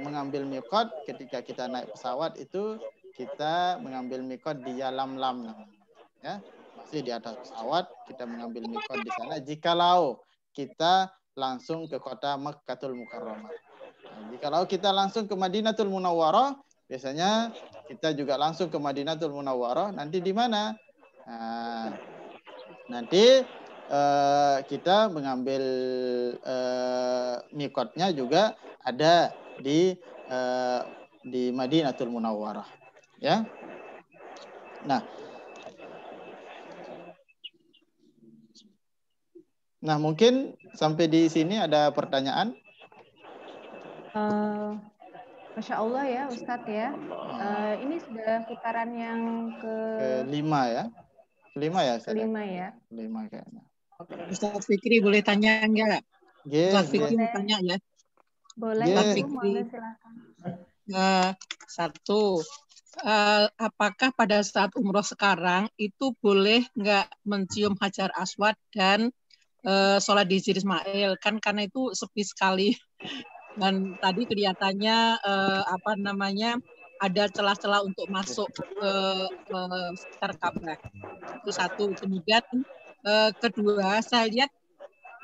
Speaker 7: mengambil mikot ketika kita naik pesawat itu, kita mengambil mikot di Yalamlam, ya, masih di atas pesawat kita mengambil mikot di sana. Jikalau kita langsung ke kota Mekkatul Mukarramah. Nah, jikalau kita langsung ke Madinatul Munawwarah, biasanya kita juga langsung ke Madinatul Munawwarah. Nanti di mana? Nah, nanti kita mengambil mikotnya juga ada di Madinatul Munawwarah, ya. Nah, mungkin sampai di sini ada pertanyaan.
Speaker 4: Masya Allah ya Ustadz ya. Ini sudah putaran yang
Speaker 7: kelima ya. Kelima ya, Ustadz?
Speaker 4: Kelima ya.
Speaker 7: Kelima kayaknya.
Speaker 9: Ustadz Fikri boleh tanya enggak? Ustadz Fikri mau tanya ya.
Speaker 4: Boleh,
Speaker 9: Ustadz
Speaker 4: Ibu,
Speaker 9: Fikri.
Speaker 4: silakan.
Speaker 9: Satu, apakah pada saat umroh sekarang itu boleh nggak mencium Hajar Aswad dan sholat di Hijr Ismail? Kan karena itu sepi sekali. Dan tadi kelihatannya ada celah-celah untuk masuk ke sekitar Ka'bah. Itu satu. Kemudian kedua, saya lihat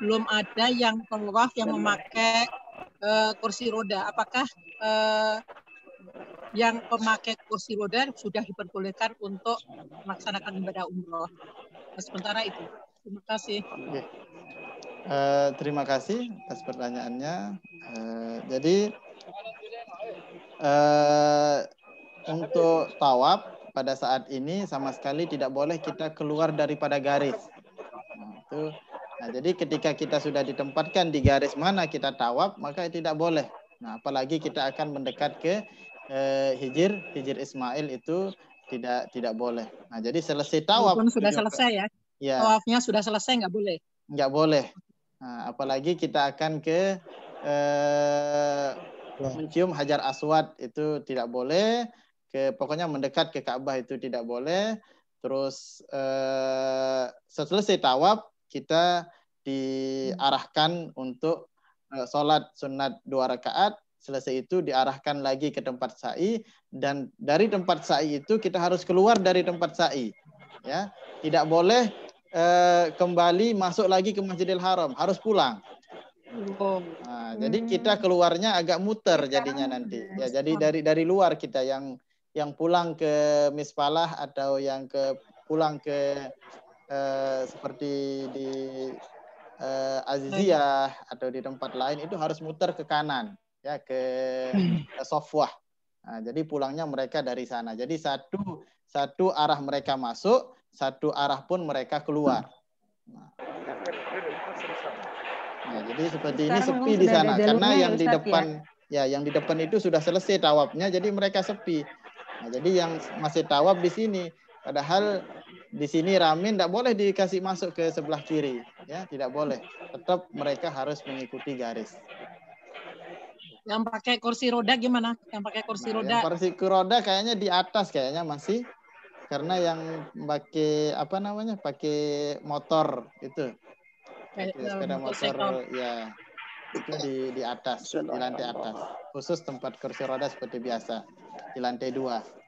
Speaker 9: belum ada yang tawaf yang memakai kursi roda. Apakah yang pemakai kursi roda sudah diperbolehkan untuk melaksanakan ibadah umroh? Sementara itu. Terima kasih.
Speaker 7: Oke. Terima kasih atas pertanyaannya. Jadi untuk tawaf pada saat ini sama sekali tidak boleh kita keluar daripada garis. Nah, jadi ketika kita sudah ditempatkan di garis mana kita tawaf, maka tidak boleh. Nah, apalagi kita akan mendekat ke Hijr Ismail, itu tidak boleh. Nah, jadi selesai tawaf.
Speaker 9: Walaupun sudah selesai ya.
Speaker 7: Ya.
Speaker 9: Tawafnya sudah selesai, nggak boleh.
Speaker 7: Nggak boleh. Nah, apalagi kita akan ke mencium Hajar Aswad, itu tidak boleh. Pokoknya mendekat ke Ka'bah itu tidak boleh. Terus selesai tawaf kita diarahkan untuk sholat sunat 2 rakaat. Selesai itu diarahkan lagi ke tempat sa'i, dan dari tempat sa'i itu kita harus keluar dari tempat sa'i, ya. Tidak boleh kembali masuk lagi ke Masjidil Haram, harus pulang. Nah, jadi kita keluarnya agak muter jadinya nanti. Ya, jadi dari luar kita yang pulang ke Mispalah atau yang pulang ke seperti di Aziziyah atau di tempat lain itu harus muter ke kanan, ya, ke Sofwah. Nah, jadi pulangnya mereka dari sana. Jadi satu arah mereka masuk, satu arah pun mereka keluar. Nah, jadi seperti ini sepi di sana karena yang di depan yang di depan itu sudah selesai tawafnya, jadi mereka sepi. Nah, jadi yang masih tawaf di sini, padahal di sini rame, tidak boleh dikasih masuk ke sebelah kiri, ya, tidak boleh. Tetap mereka harus mengikuti garis.
Speaker 9: Yang pakai kursi roda gimana? Yang pakai kursi roda?
Speaker 7: Yang kursi roda kayaknya di atas kayaknya masih, karena yang pakai pakai motor itu, sepeda motor ya, itu di atas, di lantai atas, khusus tempat kursi roda seperti biasa di lantai 2.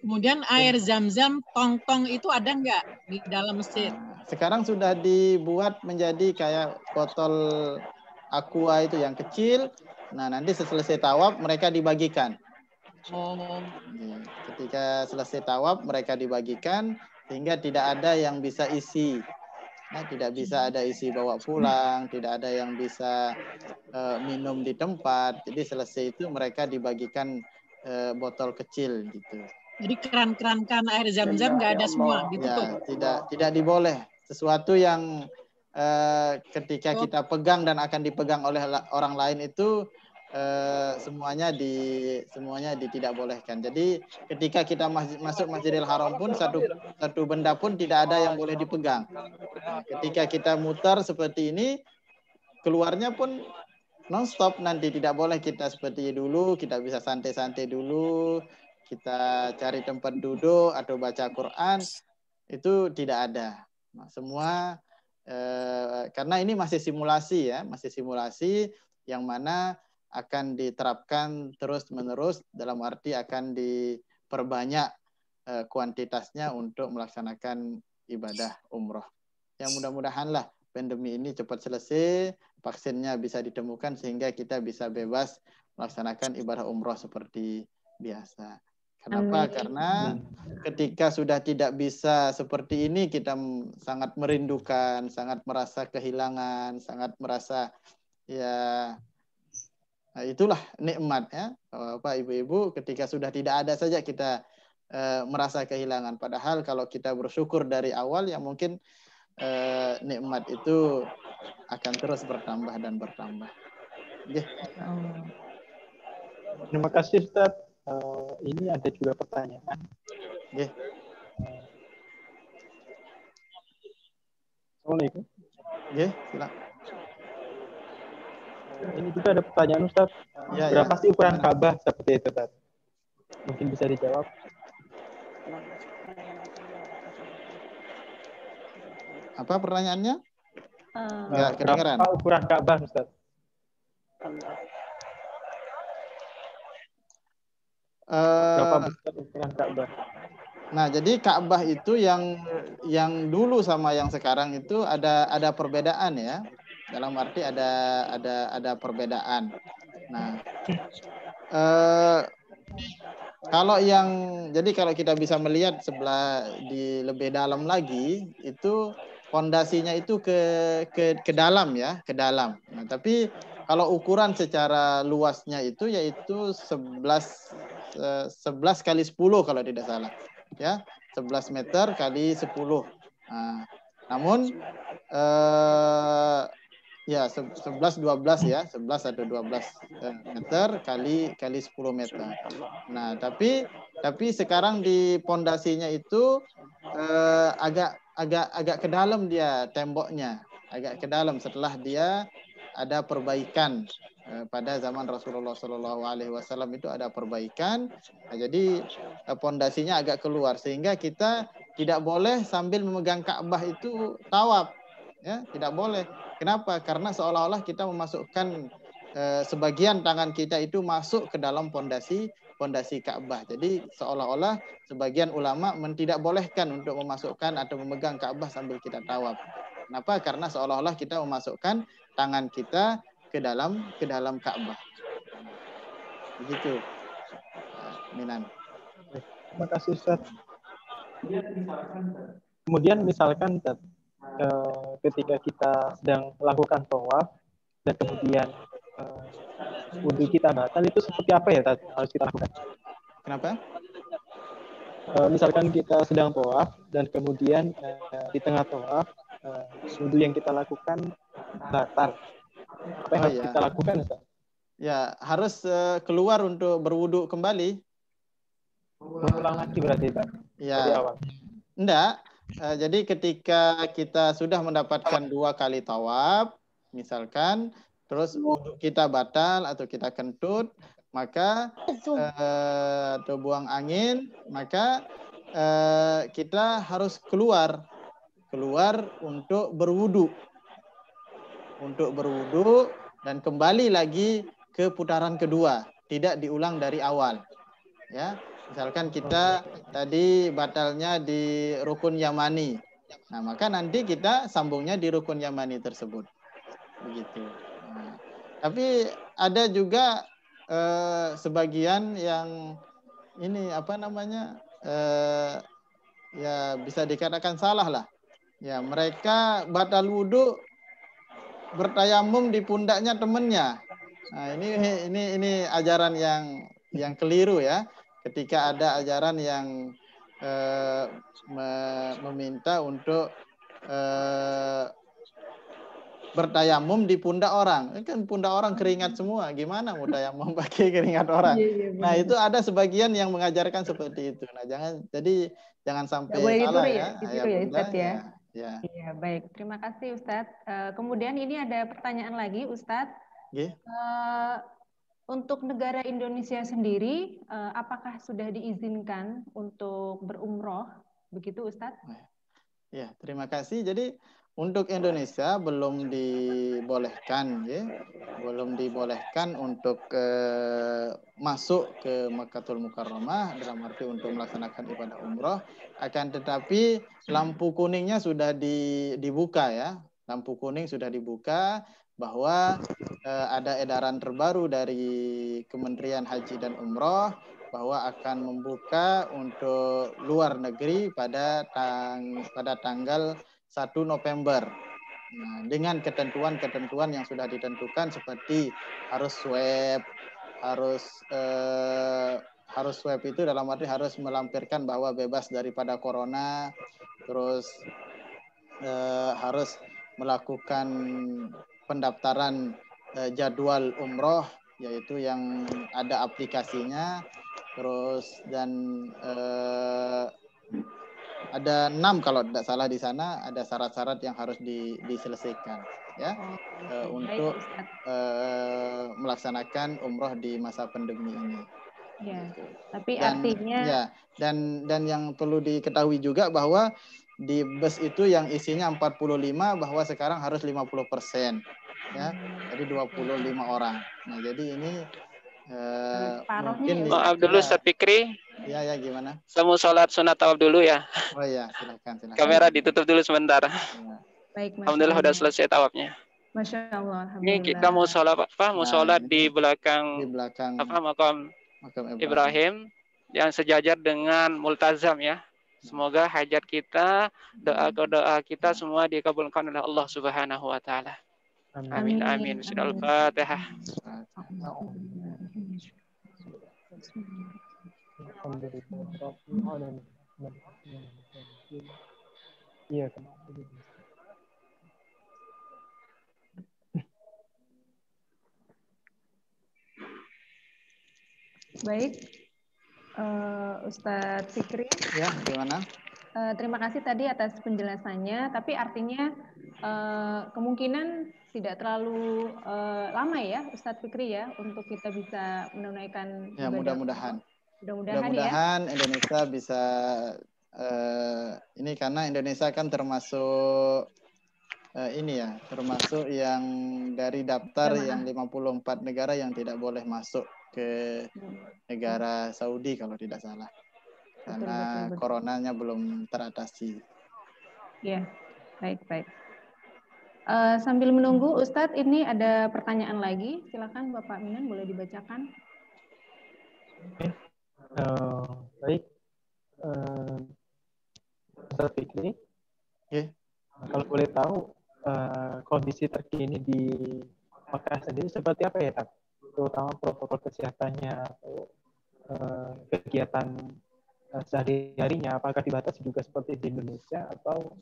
Speaker 9: Kemudian air zam-zam tong-tong itu ada nggak di dalam masjid?
Speaker 7: Sekarang sudah dibuat menjadi kayak botol aqua itu yang kecil. Nah, nanti selesai tawaf mereka dibagikan.
Speaker 9: Oh.
Speaker 7: Ketika selesai tawaf mereka dibagikan sehingga tidak ada yang bisa isi. Nah, tidak bisa ada isi bawa pulang, tidak ada yang bisa minum di tempat. Jadi selesai itu mereka dibagikan botol kecil gitu.
Speaker 9: Jadi keran-keran air zam-zam nggak ada semua, ditutup.
Speaker 7: Ya, tidak diboleh. Sesuatu yang ketika kita pegang dan akan dipegang oleh orang lain itu semuanya tidak bolehkan. Jadi ketika kita masuk Masjidil Haram pun satu benda pun tidak ada yang boleh dipegang. Nah, ketika kita muter seperti ini, keluarnya pun non-stop, nanti tidak boleh kita seperti dulu, kita bisa santai-santai dulu, kita cari tempat duduk atau baca Quran, itu tidak ada. Nah, semua karena ini masih simulasi ya, masih simulasi yang mana akan diterapkan terus-menerus, dalam arti akan diperbanyak kuantitasnya untuk melaksanakan ibadah umroh. Yang mudah-mudahan lah pandemi ini cepat selesai, vaksinnya bisa ditemukan sehingga kita bisa bebas melaksanakan ibadah umroh seperti biasa. Kenapa? Karena ketika sudah tidak bisa seperti ini, kita sangat merindukan, sangat merasa kehilangan, sangat merasa ya itulah nikmat ya. Bapak Ibu-ibu, ketika sudah tidak ada saja kita merasa kehilangan. Padahal kalau kita bersyukur dari awal ya mungkin nikmat itu akan terus bertambah dan bertambah. Yeah.
Speaker 6: Terima kasih Ustaz. Ini ada juga pertanyaan.
Speaker 7: Yeah.
Speaker 6: Assalamualaikum.
Speaker 7: Yeah, silakan.
Speaker 6: Ini juga ada pertanyaan Ustaz.
Speaker 7: Ya,
Speaker 6: berapa sih ukuran Ka'bah seperti itu Ustaz? Mungkin bisa dijawab.
Speaker 7: Apa pertanyaannya? Enggak kedengeran.
Speaker 6: Berapa ukuran Ka'bah Ustaz? Berapa besar ukuran Ka'bah?
Speaker 7: Nah, jadi Ka'bah itu yang dulu sama yang sekarang itu ada perbedaan ya. Dalam arti ada perbedaan. Nah, kalau kita bisa melihat sebelah di lebih dalam lagi, itu fondasinya itu ke dalam ya, ke dalam. Nah, tapi kalau ukuran secara luasnya itu yaitu 11 kali 10 kalau tidak salah. Ya, 11 meter kali 10. Nah, namun ya 11 12 ya, 11 atau 12 meter kali 10 meter. Nah, tapi sekarang di pondasinya itu agak ke dalam dia temboknya, agak ke dalam setelah dia ada perbaikan pada zaman Rasulullah SAW itu ada perbaikan. Nah, jadi pondasinya agak keluar sehingga kita tidak boleh sambil memegang Ka'bah itu tawaf, ya tidak boleh. Kenapa? Karena seolah-olah kita memasukkan sebagian tangan kita itu masuk ke dalam pondasi Ka'bah. Jadi seolah-olah sebagian ulama tidak bolehkan untuk memasukkan atau memegang Ka'bah sambil kita tawaf. Kenapa? Karena seolah-olah kita memasukkan tangan kita ke dalam Ka'bah. Begitu. Minan.
Speaker 6: Terima kasih Ustaz. Kemudian misalkan Ustaz, ketika kita sedang melakukan tawaf dan kemudian wudhu kita batal, itu seperti apa ya Ustaz harus kita lakukan?
Speaker 7: Kenapa?
Speaker 6: Misalkan kita sedang tawaf dan kemudian di tengah tawaf wudhu yang kita lakukan batal. Apa yang harus kita lakukan Ustaz?
Speaker 7: Ya, harus keluar untuk berwudu kembali.
Speaker 6: Ulang lagi berarti Pak?
Speaker 7: Ya.
Speaker 6: Dari awal.
Speaker 7: Enggak. Jadi ketika kita sudah mendapatkan 2 kali tawaf, misalkan, terus wudu kita batal atau kita kentut, maka atau buang angin, maka kita harus keluar untuk berwudu. Dan kembali lagi ke putaran kedua, tidak diulang dari awal. Ya. Misalkan kita tadi batalnya di rukun Yamani. Nah, maka nanti kita sambungnya di rukun Yamani tersebut. Begitu. Nah, tapi ada juga sebagian yang ini apa namanya ya bisa dikatakan salah lah. Ya, mereka batal wudhu bertayamum di pundaknya temannya. Nah, ini ajaran yang keliru ya. Ketika ada ajaran yang meminta untuk bertayamum di pundak orang. Kan pundak orang keringat semua. Gimana mau tayamum pakai keringat orang? Nah, itu ada sebagian yang mengajarkan seperti itu. Nah, jangan sampai salah ya.
Speaker 4: Ditiru ya, Ustadz ya.
Speaker 7: Ya.
Speaker 4: Iya, baik. Terima kasih, Ustadz. Kemudian ini ada pertanyaan lagi, Ustadz. Untuk negara Indonesia sendiri, apakah sudah diizinkan untuk berumroh? Begitu, Ustadz?
Speaker 7: Ya, terima kasih. Jadi untuk Indonesia belum dibolehkan, ya, belum dibolehkan untuk masuk ke Makkatul Mukarramah dalam arti untuk melaksanakan ibadah umroh. Akan tetapi lampu kuningnya sudah dibuka ya, lampu kuning sudah dibuka bahwa ada edaran terbaru dari Kementerian Haji dan Umroh bahwa akan membuka untuk luar negeri pada tanggal 1 November. Nah, dengan ketentuan-ketentuan yang sudah ditentukan seperti harus swab, harus swab itu dalam arti harus melampirkan bahwa bebas daripada corona, terus harus melakukan pendaftaran jadwal umroh yaitu yang ada aplikasinya, terus dan ada 6 kalau tidak salah di sana ada syarat-syarat yang harus diselesaikan ya untuk melaksanakan umroh di masa pandemi ini.
Speaker 4: Ya, tapi artinya
Speaker 7: ya dan yang perlu diketahui juga bahwa di bus itu yang isinya 45 bahwa sekarang harus 50% ya. Jadi 25 orang. Nah, jadi ini mungkin
Speaker 8: maaf dulu Ustadz Fikri.
Speaker 7: Ya gimana?
Speaker 8: Saya mau sholat sunat tawaf dulu ya.
Speaker 7: Oh ya, silakan.
Speaker 8: Kamera ditutup dulu sebentar.
Speaker 4: Baik,
Speaker 8: alhamdulillah sudah selesai tawafnya.
Speaker 4: Masya Allah.
Speaker 8: Ini kita mau sholat apa? Mau sholat di belakang apa makam Ibrahim yang sejajar dengan multazam ya. Semoga hajat kita, doa kita semua dikabulkan oleh Allah Subhanahu wa taala. Amin amin. Sudah Al-Fatihah.
Speaker 4: Baik, Ustadz Fikri.
Speaker 7: Ya, gimana?
Speaker 4: Terima kasih tadi atas penjelasannya. Tapi artinya kemungkinan tidak terlalu lama ya, Ustadz Fikri ya, untuk kita bisa menunaikan.
Speaker 7: Ya, mudah-mudahan.
Speaker 4: Mudah-mudahan ya.
Speaker 7: Indonesia bisa ini karena Indonesia kan termasuk ini ya, termasuk yang dari daftar yang 54 negara yang tidak boleh masuk ke negara Saudi kalau tidak salah. Karena betul. Coronanya belum teratasi.
Speaker 4: Ya, baik. Sambil menunggu Ustadz, ini ada pertanyaan lagi. Silakan Bapak Minan, boleh dibacakan.
Speaker 6: Baik, Ustadz Fikri. Kalau boleh tahu kondisi terkini di Mekah sendiri seperti apa ya, Pak? Terutama protokol kesehatannya atau kegiatan sehari-harinya, apakah dibatasi juga seperti di Indonesia atau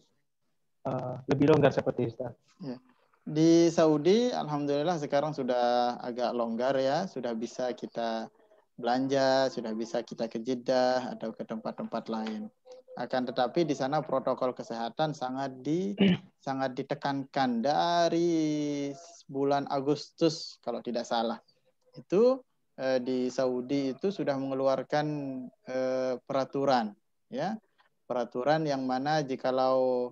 Speaker 6: lebih longgar seperti itu?
Speaker 7: Ya. Di Saudi, alhamdulillah sekarang sudah agak longgar ya, sudah bisa kita belanja, sudah bisa kita ke Jeddah atau ke tempat-tempat lain. Akan tetapi di sana protokol kesehatan sangat ditekankan dari bulan Agustus kalau tidak salah. Itu di Saudi itu sudah mengeluarkan peraturan ya, peraturan yang mana jikalau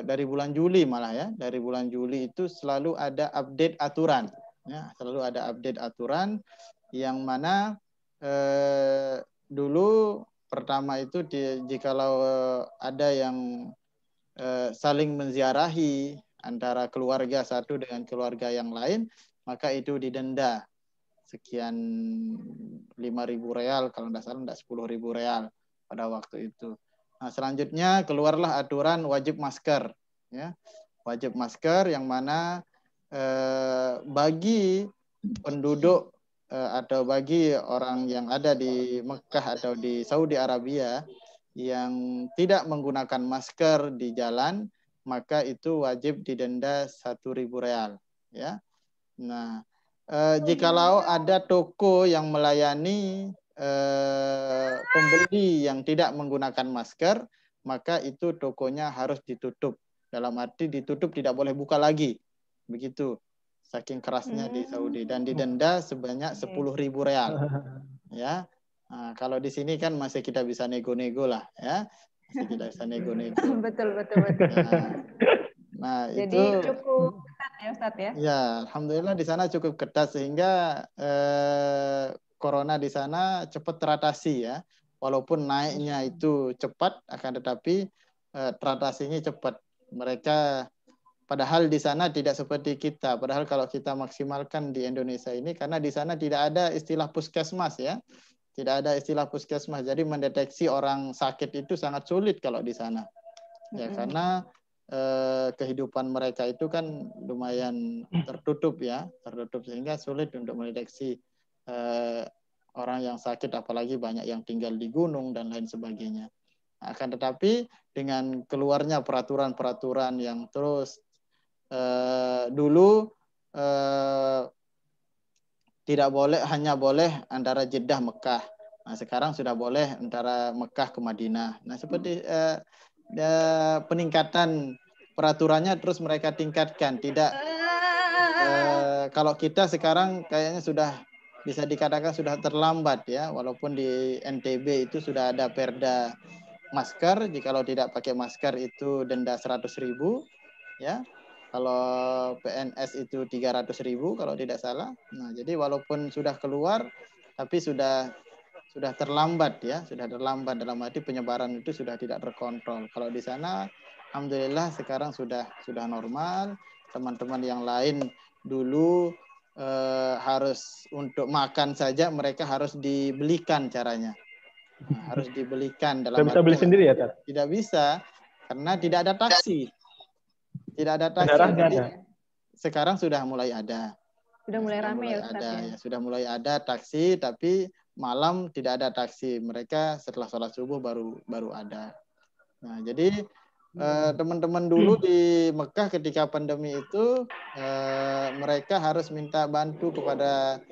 Speaker 7: dari bulan Juli malah ya, dari bulan Juli itu selalu ada update aturan ya, selalu ada update aturan yang mana dulu pertama itu jikalau ada yang saling menziarahi antara keluarga satu dengan keluarga yang lain, maka itu didenda sekian 5.000 real, kalau tidak salah 10.000 real pada waktu itu. Nah, selanjutnya keluarlah aturan wajib masker, ya, wajib masker yang mana bagi penduduk atau bagi orang yang ada di Mekah atau di Saudi Arabia yang tidak menggunakan masker di jalan, maka itu wajib didenda 1.000 real, ya. Nah, jikalau ada toko yang melayani pembeli yang tidak menggunakan masker, maka itu tokonya harus ditutup. Dalam arti ditutup, tidak boleh buka lagi. Begitu. Saking kerasnya di Saudi. Dan didenda sebanyak 10.000 real. Ya. Nah, kalau di sini kan masih kita bisa nego-nego lah, ya. Masih kita bisa nego-nego.
Speaker 4: Betul.
Speaker 7: Nah,
Speaker 4: jadi
Speaker 7: itu
Speaker 4: cukup ketat ya Ustadz ya?
Speaker 7: Ya, alhamdulillah di sana cukup ketat sehingga corona di sana cepat teratasi, ya. Walaupun naiknya itu cepat, akan tetapi teratasinya cepat. Mereka padahal di sana tidak seperti kita. Padahal kalau kita maksimalkan di Indonesia ini, karena di sana tidak ada istilah puskesmas, ya. Tidak ada istilah puskesmas. Jadi mendeteksi orang sakit itu sangat sulit kalau di sana. Ya, karena kehidupan mereka itu kan lumayan tertutup, ya, tertutup sehingga sulit untuk mendeteksi orang yang sakit, apalagi banyak yang tinggal di gunung dan lain sebagainya. Akan tetapi dengan keluarnya peraturan-peraturan yang terus dulu tidak boleh, hanya boleh antara Jeddah Mekah. Nah, sekarang sudah boleh antara Mekah ke Madinah. Nah, seperti peningkatan peraturannya terus mereka tingkatkan. Tidak kalau kita sekarang kayaknya sudah bisa dikatakan sudah terlambat, ya. Walaupun di NTB itu sudah ada perda masker, jikalau tidak pakai masker itu denda 100.000, ya. Kalau PNS itu 300.000 kalau tidak salah. Nah, jadi walaupun sudah keluar tapi sudah terlambat, ya, sudah terlambat dalam arti penyebaran itu sudah tidak terkontrol. Kalau di sana alhamdulillah sekarang sudah normal. Teman-teman yang lain dulu harus untuk makan saja mereka harus dibelikan caranya. Nah, harus dibelikan dalam
Speaker 6: Tidak bisa beli sendiri ya, Tat?
Speaker 7: Tidak bisa karena tidak ada taksi. Tidak ada taksi.
Speaker 6: Kendaraan ada.
Speaker 7: Sekarang sudah mulai ada.
Speaker 4: Sudah mulai ramai ya Ustaz ya?
Speaker 7: Sudah mulai ada taksi, tapi malam tidak ada taksi. Mereka setelah sholat subuh baru ada. Nah, jadi teman-teman dulu di Mekah ketika pandemi itu mereka harus minta bantu kepada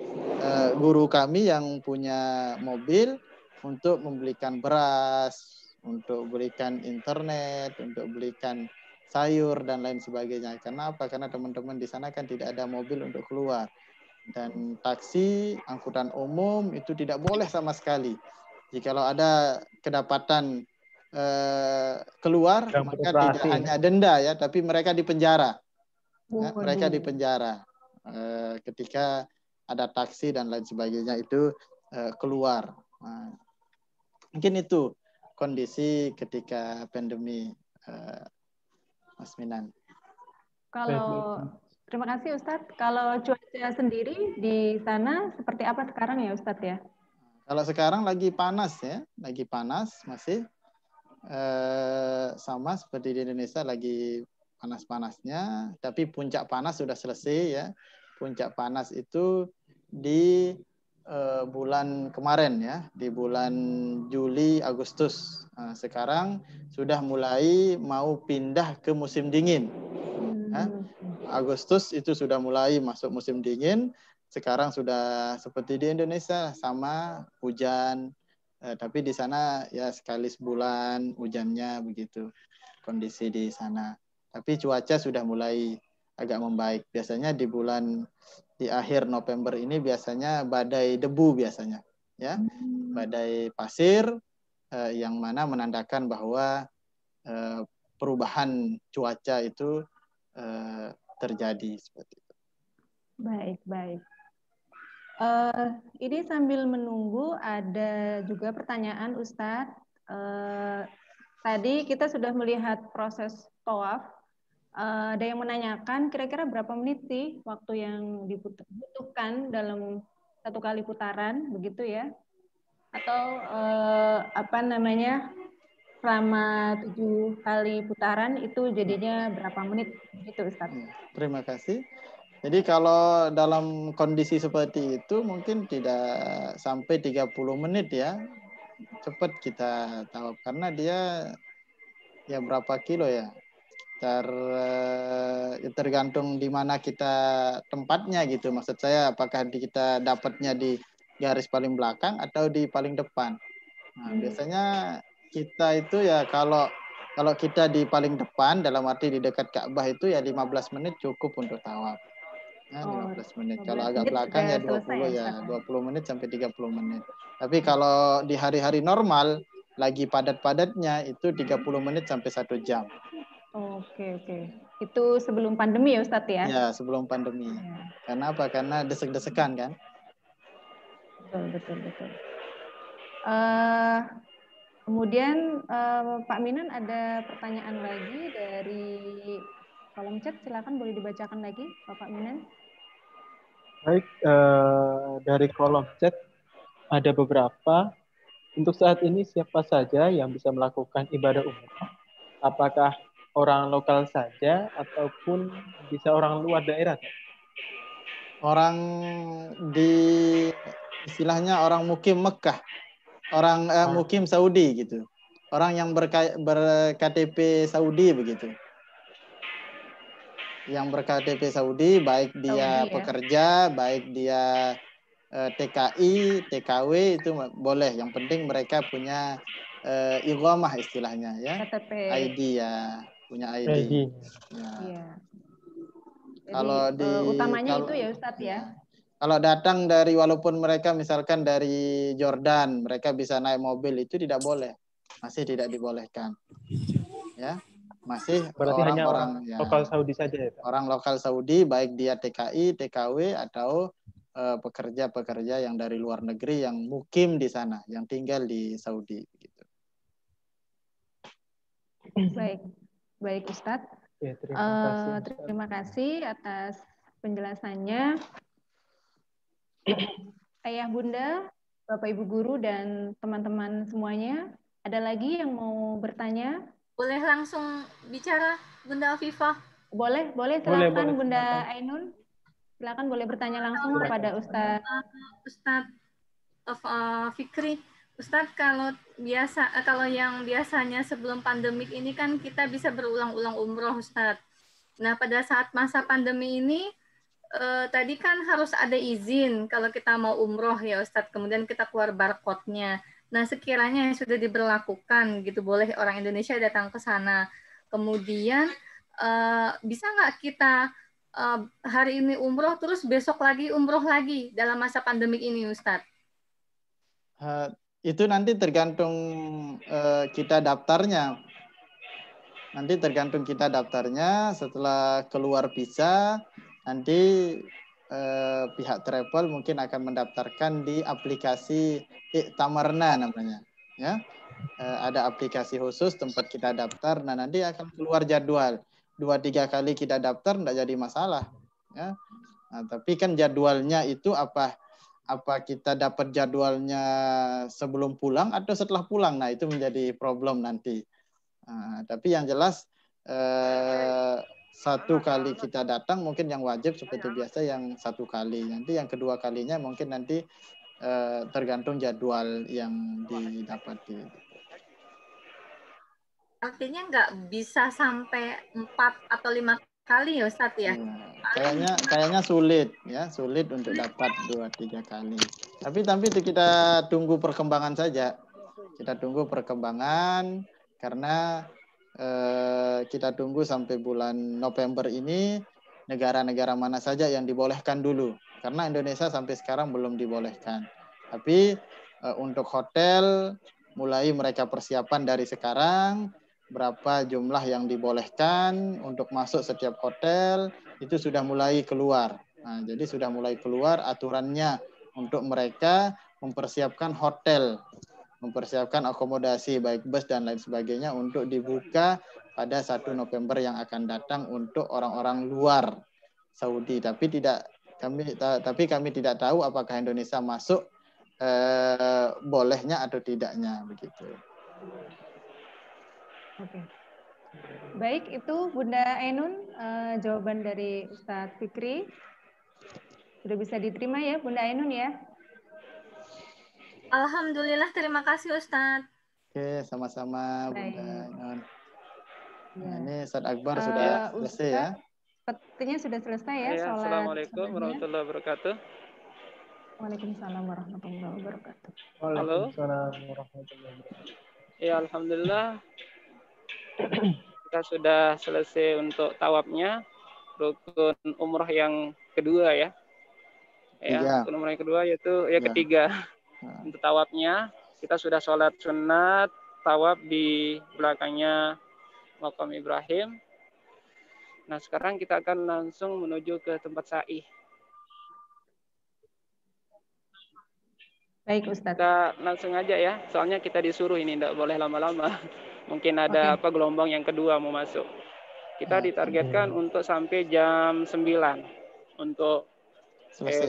Speaker 7: guru kami yang punya mobil untuk membelikan beras, untuk belikan internet, untuk belikan sayur dan lain sebagainya. Kenapa? Karena teman-teman di sana kan tidak ada mobil untuk keluar. Dan taksi, angkutan umum itu tidak boleh sama sekali. Jikalau ada kedapatan keluar, maka tidak hanya denda, ya, tapi mereka dipenjara. Ya, mereka dipenjara ketika ada taksi dan lain sebagainya itu keluar. Nah, mungkin itu kondisi ketika pandemi, Mas Minan.
Speaker 4: Kalau terima kasih Ustadz. Kalau cuaca sendiri di sana seperti apa sekarang ya Ustadz ya?
Speaker 7: Kalau sekarang lagi panas, ya, lagi panas masih sama seperti di Indonesia lagi panas-panasnya. Tapi puncak panas sudah selesai, ya. Puncak panas itu di bulan kemarin, ya, di bulan Juli Agustus. Nah, sekarang sudah mulai mau pindah ke musim dingin. Agustus itu sudah mulai masuk musim dingin. Sekarang sudah seperti di Indonesia, sama hujan. Tapi di sana ya sekali sebulan hujannya, begitu kondisi di sana. Tapi cuaca sudah mulai agak membaik. Biasanya di akhir November ini biasanya badai debu biasanya, ya, badai pasir yang mana menandakan bahwa perubahan cuaca itu terjadi seperti itu.
Speaker 4: Baik. Ini sambil menunggu ada juga pertanyaan Ustadz. Tadi kita sudah melihat proses tawaf. Ada yang menanyakan kira-kira berapa menit sih waktu yang dibutuhkan dalam satu kali putaran, begitu ya? Atau apa namanya, selama 7 kali putaran itu jadinya berapa menit, gitu Ustadz?
Speaker 7: Terima kasih. Jadi kalau dalam kondisi seperti itu mungkin tidak sampai 30 menit ya. Cepat kita tahu karena dia ya berapa kilo ya. Tergantung di mana kita tempatnya gitu. Maksud saya apakah kita dapatnya di garis paling belakang atau di paling depan. Nah, biasanya kita itu ya kalau kita di paling depan dalam arti di dekat Ka'bah itu ya 15 menit cukup untuk tawaf. Ya, 15 menit. Kalau agak belakang ya 20 ya, 20 menit sampai 30 menit. Tapi kalau di hari-hari normal lagi padat-padatnya itu 30 menit sampai 1 jam.
Speaker 4: Oke. Itu sebelum pandemi ya Ustadz ya?
Speaker 7: Ya, sebelum pandemi. Karena apa? Karena desek-desekan kan?
Speaker 4: Betul. Kemudian Pak Minan ada pertanyaan lagi dari kolom chat, silakan boleh dibacakan lagi Bapak Minan.
Speaker 6: Baik, dari kolom chat ada beberapa. Untuk saat ini siapa saja yang bisa melakukan ibadah umrah? Apakah orang lokal saja ataupun bisa orang luar daerah?
Speaker 7: Orang di istilahnya orang mukim Mekah, orang mukim Saudi gitu. Orang yang ber-KTP Saudi begitu. Yang ber-KTP Saudi, baik dia pekerja, baik dia TKI, TKW itu boleh. Yang penting mereka punya iqamah istilahnya ya.
Speaker 4: KTP.
Speaker 7: ID ya, punya ID. Ya.
Speaker 4: Iya. Jadi
Speaker 7: kalau
Speaker 4: utamanya itu ya Ustadz ya.
Speaker 7: Kalau datang dari walaupun mereka misalkan dari Jordan, mereka bisa naik mobil itu tidak boleh. Masih tidak dibolehkan. Ya. Masih
Speaker 6: berarti hanya orang lokal Saudi saja ya, Pak?
Speaker 7: Orang lokal Saudi baik dia TKI, TKW atau pekerja-pekerja yang dari luar negeri yang mukim di sana, yang tinggal di Saudi gitu.
Speaker 4: Baik Ustadz.
Speaker 6: Ya, terima kasih.
Speaker 4: Terima kasih atas penjelasannya. Ayah Bunda, Bapak Ibu guru dan teman-teman semuanya, ada lagi yang mau bertanya?
Speaker 5: Boleh langsung bicara Bunda Afifah?
Speaker 4: Boleh silakan Bunda Ainun. Silakan boleh bertanya langsung kepada Ustadz
Speaker 5: Fikri. Ustadz, kalau yang biasanya sebelum pandemik ini kan kita bisa berulang-ulang umroh, Ustadz. Nah, pada saat masa pandemi ini tadi kan harus ada izin kalau kita mau umroh ya Ustadz, kemudian kita keluar barcode-nya. Nah, sekiranya sudah diberlakukan gitu, boleh orang Indonesia datang ke sana. Kemudian bisa nggak kita hari ini umroh terus besok lagi umroh lagi dalam masa pandemik ini, Ustadz?
Speaker 7: Itu nanti tergantung kita daftarnya. Nanti tergantung kita daftarnya. Setelah keluar visa, nanti pihak travel mungkin akan mendaftarkan di aplikasi Iktamarna namanya. Ya, ada aplikasi khusus tempat kita daftar. Nah, nanti akan keluar jadwal. 2-3 kali kita daftar tidak jadi masalah. Ya. Nah, tapi kan jadwalnya itu apa kita dapat jadwalnya sebelum pulang atau setelah pulang? Nah, itu menjadi problem nanti. Tapi yang jelas 1 kali kita datang mungkin yang wajib seperti biasa yang 1 kali. Nanti yang kedua kalinya mungkin nanti tergantung jadwal yang didapati.
Speaker 5: Artinya nggak bisa sampai 4 atau 5 kali ya Ustadz ya?
Speaker 7: Kayaknya sulit untuk dapat 2-3 kali. Tapi kita tunggu perkembangan saja. Kita tunggu perkembangan karena kita tunggu sampai bulan November ini negara-negara mana saja yang dibolehkan dulu. Karena Indonesia sampai sekarang belum dibolehkan. Tapi untuk hotel mulai mereka persiapan dari sekarang berapa jumlah yang dibolehkan untuk masuk setiap hotel itu sudah mulai keluar. Nah, jadi sudah mulai keluar aturannya untuk mereka mempersiapkan hotel, mempersiapkan akomodasi baik bus dan lain sebagainya untuk dibuka pada 1 November yang akan datang untuk orang-orang luar Saudi. Tapi kami tidak tahu apakah Indonesia masuk bolehnya atau tidaknya begitu.
Speaker 4: Oke. Baik, itu Bunda Ainun jawaban dari Ustadz Fikri. Sudah bisa diterima ya Bunda Ainun ya?
Speaker 5: Alhamdulillah, terima kasih Ustadz.
Speaker 7: Oke, sama-sama Bunda Ainun.
Speaker 4: Ya.
Speaker 7: Ini Ustadz Akbar sudah selesai ya.
Speaker 4: Sepertinya sudah selesai ya sholat.
Speaker 8: Assalamualaikum warahmatullahi wabarakatuh.
Speaker 4: Waalaikumsalam warahmatullahi wabarakatuh.
Speaker 6: Waalaikumsalam warahmatullahi wabarakatuh.
Speaker 8: Ya, alhamdulillah kita sudah selesai untuk tawafnya, rukun umrah yang kedua ya. Ya, rukun umrah yang kedua yaitu ketiga. Untuk tawafnya kita sudah sholat sunat tawaf di belakangnya Maqam Ibrahim. Nah, sekarang kita akan langsung menuju ke tempat sa'i.
Speaker 4: Baik, Ustadz.
Speaker 8: Kita langsung aja ya, soalnya kita disuruh ini, tidak boleh lama-lama. Mungkin ada gelombang yang kedua mau masuk. Kita ditargetkan untuk sampai jam 9 untuk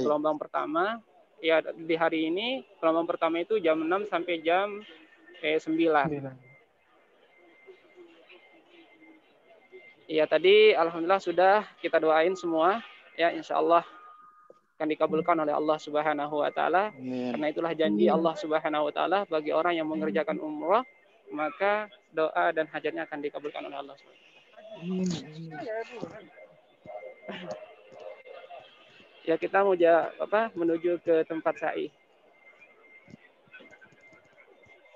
Speaker 8: gelombang pertama. Ya, di hari ini gelombang pertama itu jam 6 sampai jam 9. Ya, tadi alhamdulillah sudah kita doain semua. Ya, insya Allah akan dikabulkan oleh Allah Subhanahu wa taala. Karena itulah janji Allah Subhanahu wa taala bagi orang yang mengerjakan umrah, maka doa dan hajatnya akan dikabulkan oleh Allah Subhanahu wa taala. Ya, kita menuju ke tempat sa'i.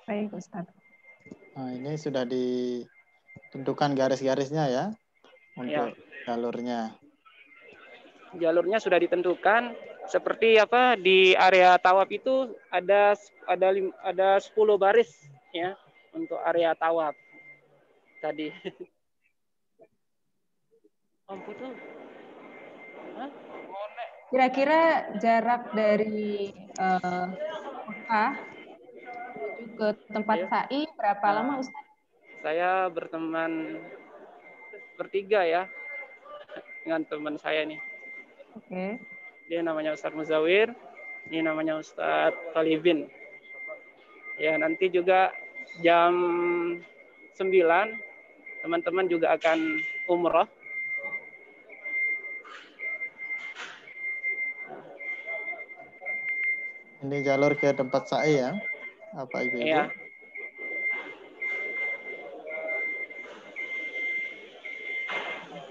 Speaker 4: Baik, Ustaz.
Speaker 7: Nah, ini sudah ditentukan garis-garisnya ya untuk jalurnya.
Speaker 8: Jalurnya sudah ditentukan seperti di area tawaf itu ada 10 baris ya untuk area tawaf tadi.
Speaker 4: Kira-kira jarak dari Mekah menuju ke tempat sa'i berapa lama, Ustaz?
Speaker 8: Saya bertiga ya dengan teman saya nih.
Speaker 4: Oke.
Speaker 8: Dia namanya Ustadz Muzawir, ini namanya Ustadz Talibin. Ya, nanti juga jam 9 teman-teman juga akan umroh.
Speaker 7: Ini jalur ke tempat sa'i ya, apa Ibu?
Speaker 8: Iya.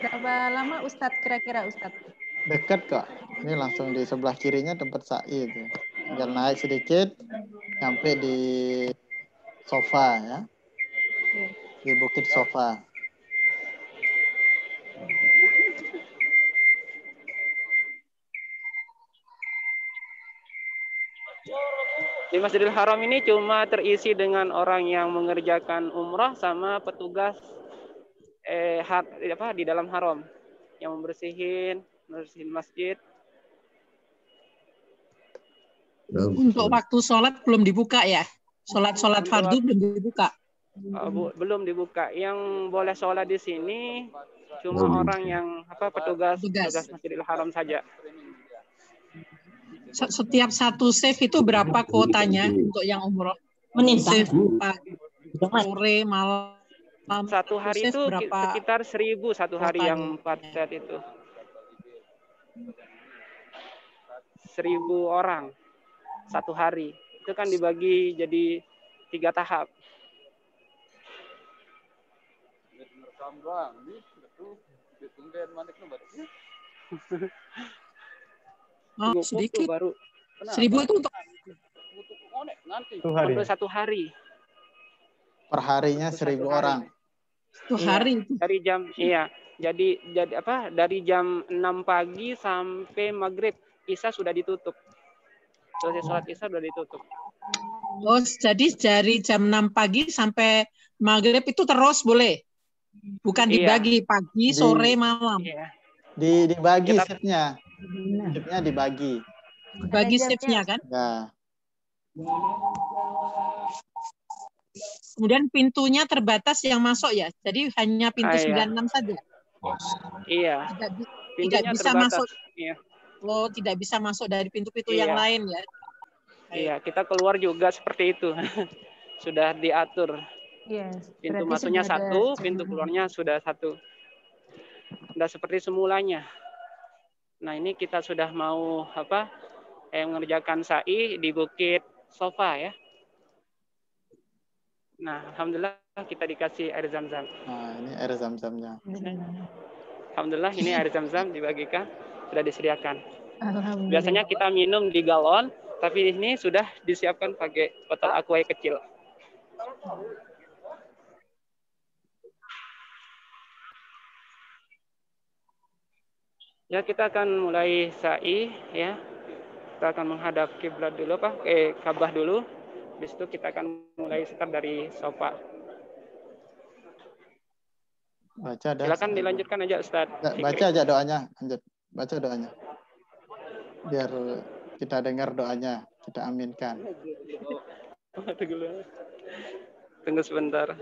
Speaker 4: Berapa lama Ustadz kira-kira Ustadz?
Speaker 7: Dekat kok. Ini langsung di sebelah kirinya tempat sa'i itu. Tinggal naik sedikit sampai di Sofa ya. Di Bukit Sofa.
Speaker 8: Di Masjidil Haram ini cuma terisi dengan orang yang mengerjakan umrah sama petugas di dalam haram yang membersihin masjid.
Speaker 9: Untuk waktu sholat belum dibuka ya? Sholat fardu belum dibuka?
Speaker 8: Belum dibuka. Yang boleh sholat di sini cuma orang yang petugas Masjidil Haram saja.
Speaker 9: Setiap satu save itu berapa kuotanya untuk yang umroh?
Speaker 3: Menintang.
Speaker 9: Sore, malam.
Speaker 8: Satu hari itu sekitar 1.000 satu hari yang 4 set itu. 1.000 orang satu hari. Itu kan dibagi jadi 3 tahap.
Speaker 9: Sedikit. 1.000 itu untuk
Speaker 8: satu hari.
Speaker 7: Per harinya 1.000 orang.
Speaker 9: Satu hari.
Speaker 8: Dari jam Jadi dari jam 6 pagi sampai maghrib Isya sudah ditutup. Selesai sholat Isya sudah ditutup.
Speaker 9: Oh, jadi dari jam 6 pagi sampai maghrib itu terus boleh? Bukan dibagi pagi, sore, malam.
Speaker 7: Dibagi shiftnya. Shiftnya dibagi.
Speaker 9: Bagi
Speaker 4: jamnya.
Speaker 9: shift-nya kan?
Speaker 7: Ya.
Speaker 9: Kemudian pintunya terbatas yang masuk ya. Jadi hanya pintu
Speaker 8: Iya.
Speaker 9: 96 saja.
Speaker 8: Iya.
Speaker 9: Tidak
Speaker 8: Pintunya
Speaker 9: bisa
Speaker 8: terbatas.
Speaker 9: masuk.
Speaker 8: Iya.
Speaker 9: Oh, tidak bisa masuk dari pintu-pintu
Speaker 8: Iya.
Speaker 9: yang lain ya.
Speaker 8: Iya, kita keluar juga seperti itu. Sudah diatur.
Speaker 4: Yes,
Speaker 8: Pintu
Speaker 4: berarti
Speaker 8: masuknya
Speaker 4: sudah ada
Speaker 8: satu, pintu keluarnya sudah satu. Sudah seperti semulanya. Nah, ini kita sudah mau mengerjakan sa'i di Bukit Sofa ya. Nah, alhamdulillah kita dikasih air zam-zam.
Speaker 7: Nah, ini air zam-zamnya.
Speaker 8: Alhamdulillah ini air zam-zam dibagikan, sudah disediakan.
Speaker 4: Alhamdulillah.
Speaker 8: Biasanya kita minum di galon, tapi ini sudah disiapkan pakai botol aqua kecil. Ya, kita akan mulai sa'i ya. Kita akan menghadap kiblat dulu Ka'bah dulu. Habis itu kita akan mulai start dari sofa.
Speaker 7: Baca dah.
Speaker 8: Silakan dilanjutkan aja Ustaz.
Speaker 7: Baca aja doanya, lanjut. Baca doanya. Biar kita dengar doanya, kita aminkan.
Speaker 8: Tunggu sebentar.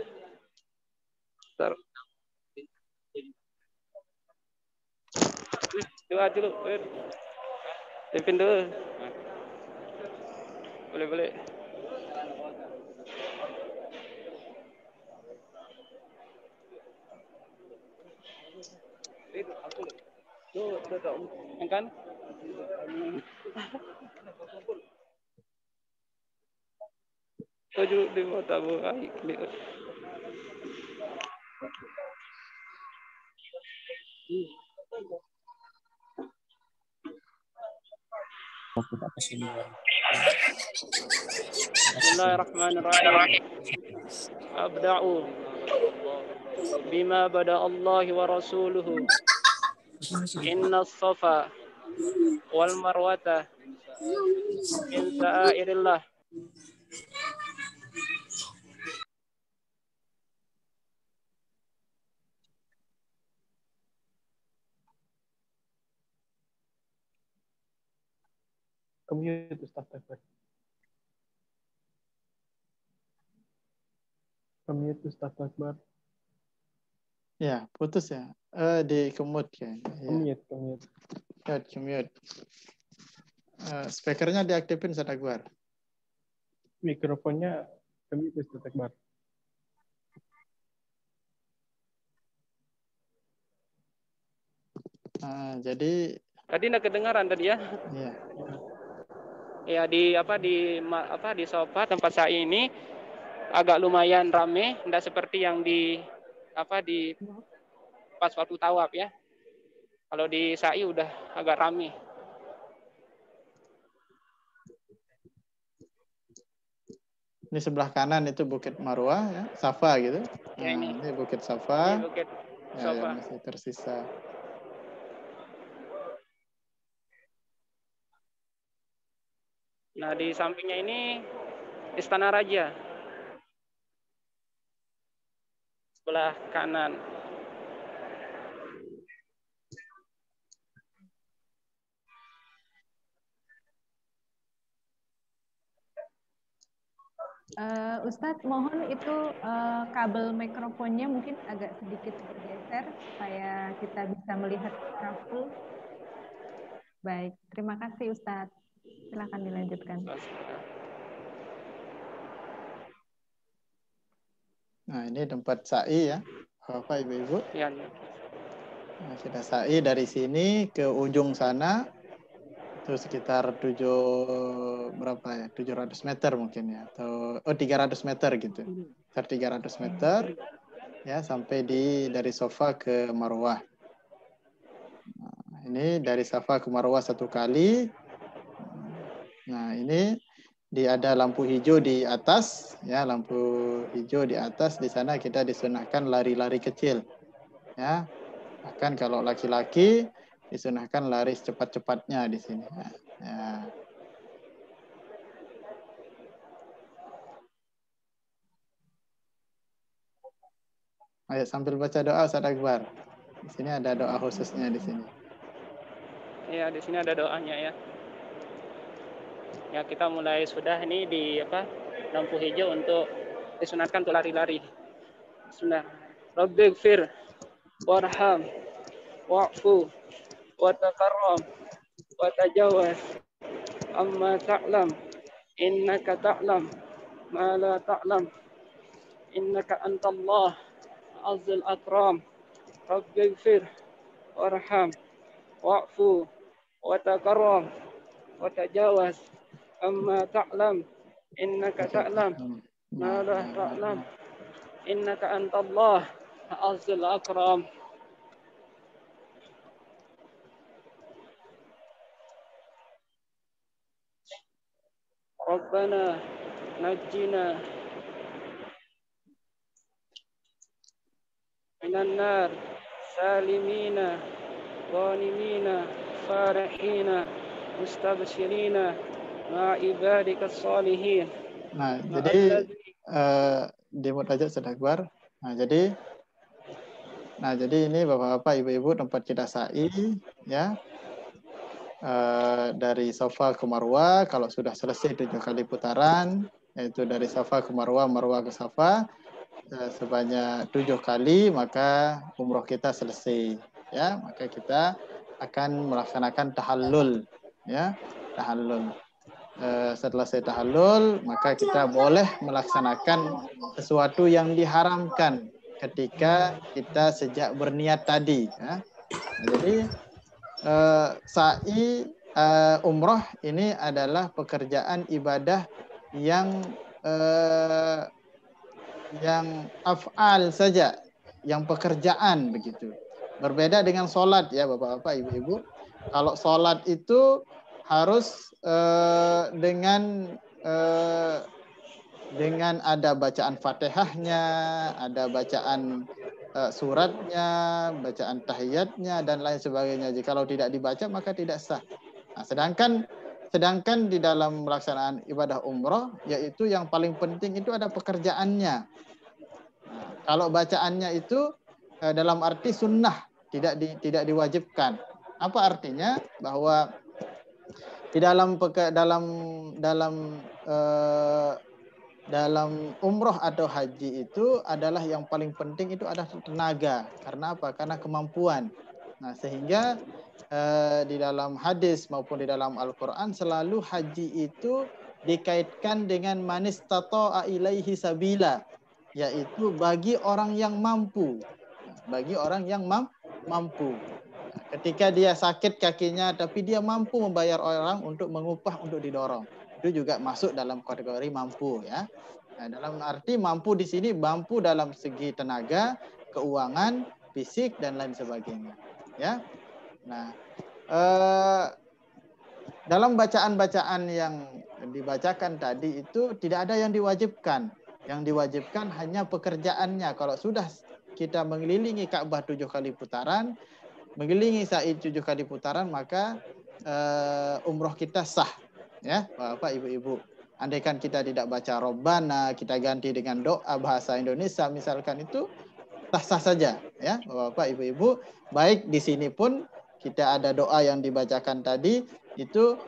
Speaker 8: Doa dulu. Pimpin dulu. Boleh. Yang kan? Tujuh di matamu. Bismillahirrahmanirrahim. Abda'u bima bada Allah wa rasuluhu. Inna safa wal marwata min sa'airillah.
Speaker 6: Kemute Ustaz Akbar. Kemute Ustaz Akbar.
Speaker 7: Ya, putus ya. Di kemut ya. Kemute. Speakernya diaktifin Ustaz Akbar.
Speaker 6: Mikrofonnya kemute Ustaz Akbar.
Speaker 7: Jadi
Speaker 8: tadi enggak kedengaran tadi ya?
Speaker 7: Iya.
Speaker 8: Ya di sofa tempat saya ini agak lumayan rame, enggak seperti yang di pas waktu tawaf ya. Kalau di sa'i udah agak rame.
Speaker 7: Ini sebelah kanan itu Bukit Marwah ya, Safa gitu.
Speaker 8: Ya, ini
Speaker 7: Bukit Safa.
Speaker 8: Ini Bukit Safa.
Speaker 7: Ya, masih tersisa.
Speaker 8: Nah, di sampingnya ini Istana Raja. Sebelah kanan.
Speaker 4: Ustadz, mohon itu kabel mikrofonnya mungkin agak sedikit bergeser supaya kita bisa melihat raful. Baik, terima kasih Ustadz. Silakan dilanjutkan.
Speaker 7: Nah, ini tempat sa'i ya, Bapak Ibu-ibu.
Speaker 8: Ya.
Speaker 7: Nah, kita sa'i dari sini ke ujung sana. Itu sekitar 700 meter mungkin ya, atau 300 meter gitu. Sekitar 300 meter ya sampai dari Safa ke Marwah. Nah, ini dari Safa ke Marwah 1 kali. Nah, ini ada lampu hijau di atas ya, lampu hijau di atas. Di sana kita disunahkan lari-lari kecil. Ya. Bahkan kalau laki-laki disunahkan lari cepat-cepatnya di sini. Ya. Ayo sambil baca doa Ustaz Akbar. Di sini ada doa khususnya di sini.
Speaker 8: Iya, di sini ada doanya ya. Ya, kita mulai sudah ini di lampu hijau untuk disunatkan untuk lari-lari. Bismillah. Rabbighfir warham wa'fu wa takarram wa tajawaz amma ta'lam innaka ta'lam ma la ta'lam innaka antallah azizul akram. Rabbighfir warham wa'fu wa takarram wa tajawaz amma ta'lam innaka ta'lam ma la ta'lam innaka antallah azizul akram. Rabbana najjina minan nar salimina ghanimina farihina mustabshirina ma ibadika salihin.
Speaker 7: Nah, jadi di Muntajat Sedakbar. Nah, jadi ini Bapak-bapak, Ibu-ibu tempat kita sa'i ya. Dari Safa ke Marwah, kalau sudah selesai 7 kali putaran, yaitu dari Safa ke Marwah, Marwah ke Safa, sebanyak 7 kali, maka umroh kita selesai. Ya, maka kita akan melaksanakan tahallul, ya, tahallul. Setelah saya tahallul, maka kita boleh melaksanakan sesuatu yang diharamkan ketika kita sejak berniat tadi. Ya. Nah, jadi sa'i umroh ini adalah pekerjaan ibadah yang af'al saja, yang pekerjaan begitu. Berbeda dengan sholat ya Bapak-bapak, Ibu-ibu. Kalau sholat itu harus dengan ada bacaan Fatihahnya, ada bacaan suratnya, bacaan tahiyatnya dan lain sebagainya. Jikalau tidak dibaca maka tidak sah. Nah, sedangkan di dalam pelaksanaan ibadah umroh, yaitu yang paling penting itu ada pekerjaannya. Nah, kalau bacaannya itu dalam arti sunnah, tidak diwajibkan. Apa artinya? Bahwa di dalam umroh atau haji itu adalah yang paling penting itu adalah tenaga. Karena apa? Karena kemampuan. Nah, sehingga di dalam hadis maupun di dalam Al-Quran selalu haji itu dikaitkan dengan manis tata'a ilaihi sabila, yaitu bagi orang yang mampu. Bagi orang yang mampu. Ketika dia sakit kakinya tapi dia mampu membayar orang untuk mengupah untuk didorong, itu juga masuk dalam kategori mampu ya. Nah, dalam arti mampu di sini mampu dalam segi tenaga, keuangan, fisik dan lain sebagainya ya. Nah, dalam bacaan-bacaan yang dibacakan tadi itu tidak ada yang diwajibkan. Yang diwajibkan hanya pekerjaannya. Kalau sudah kita mengelilingi Ka'bah 7 kali putaran, mengelilingi sa'i 7 kali putaran, maka umroh kita sah. Ya, Bapak, Ibu-ibu. Andaikan kita tidak baca Robbana, kita ganti dengan doa bahasa Indonesia misalkan, itu sah-sah saja. Ya, Bapak, Ibu-ibu. Baik di sini pun kita ada doa yang dibacakan tadi, itu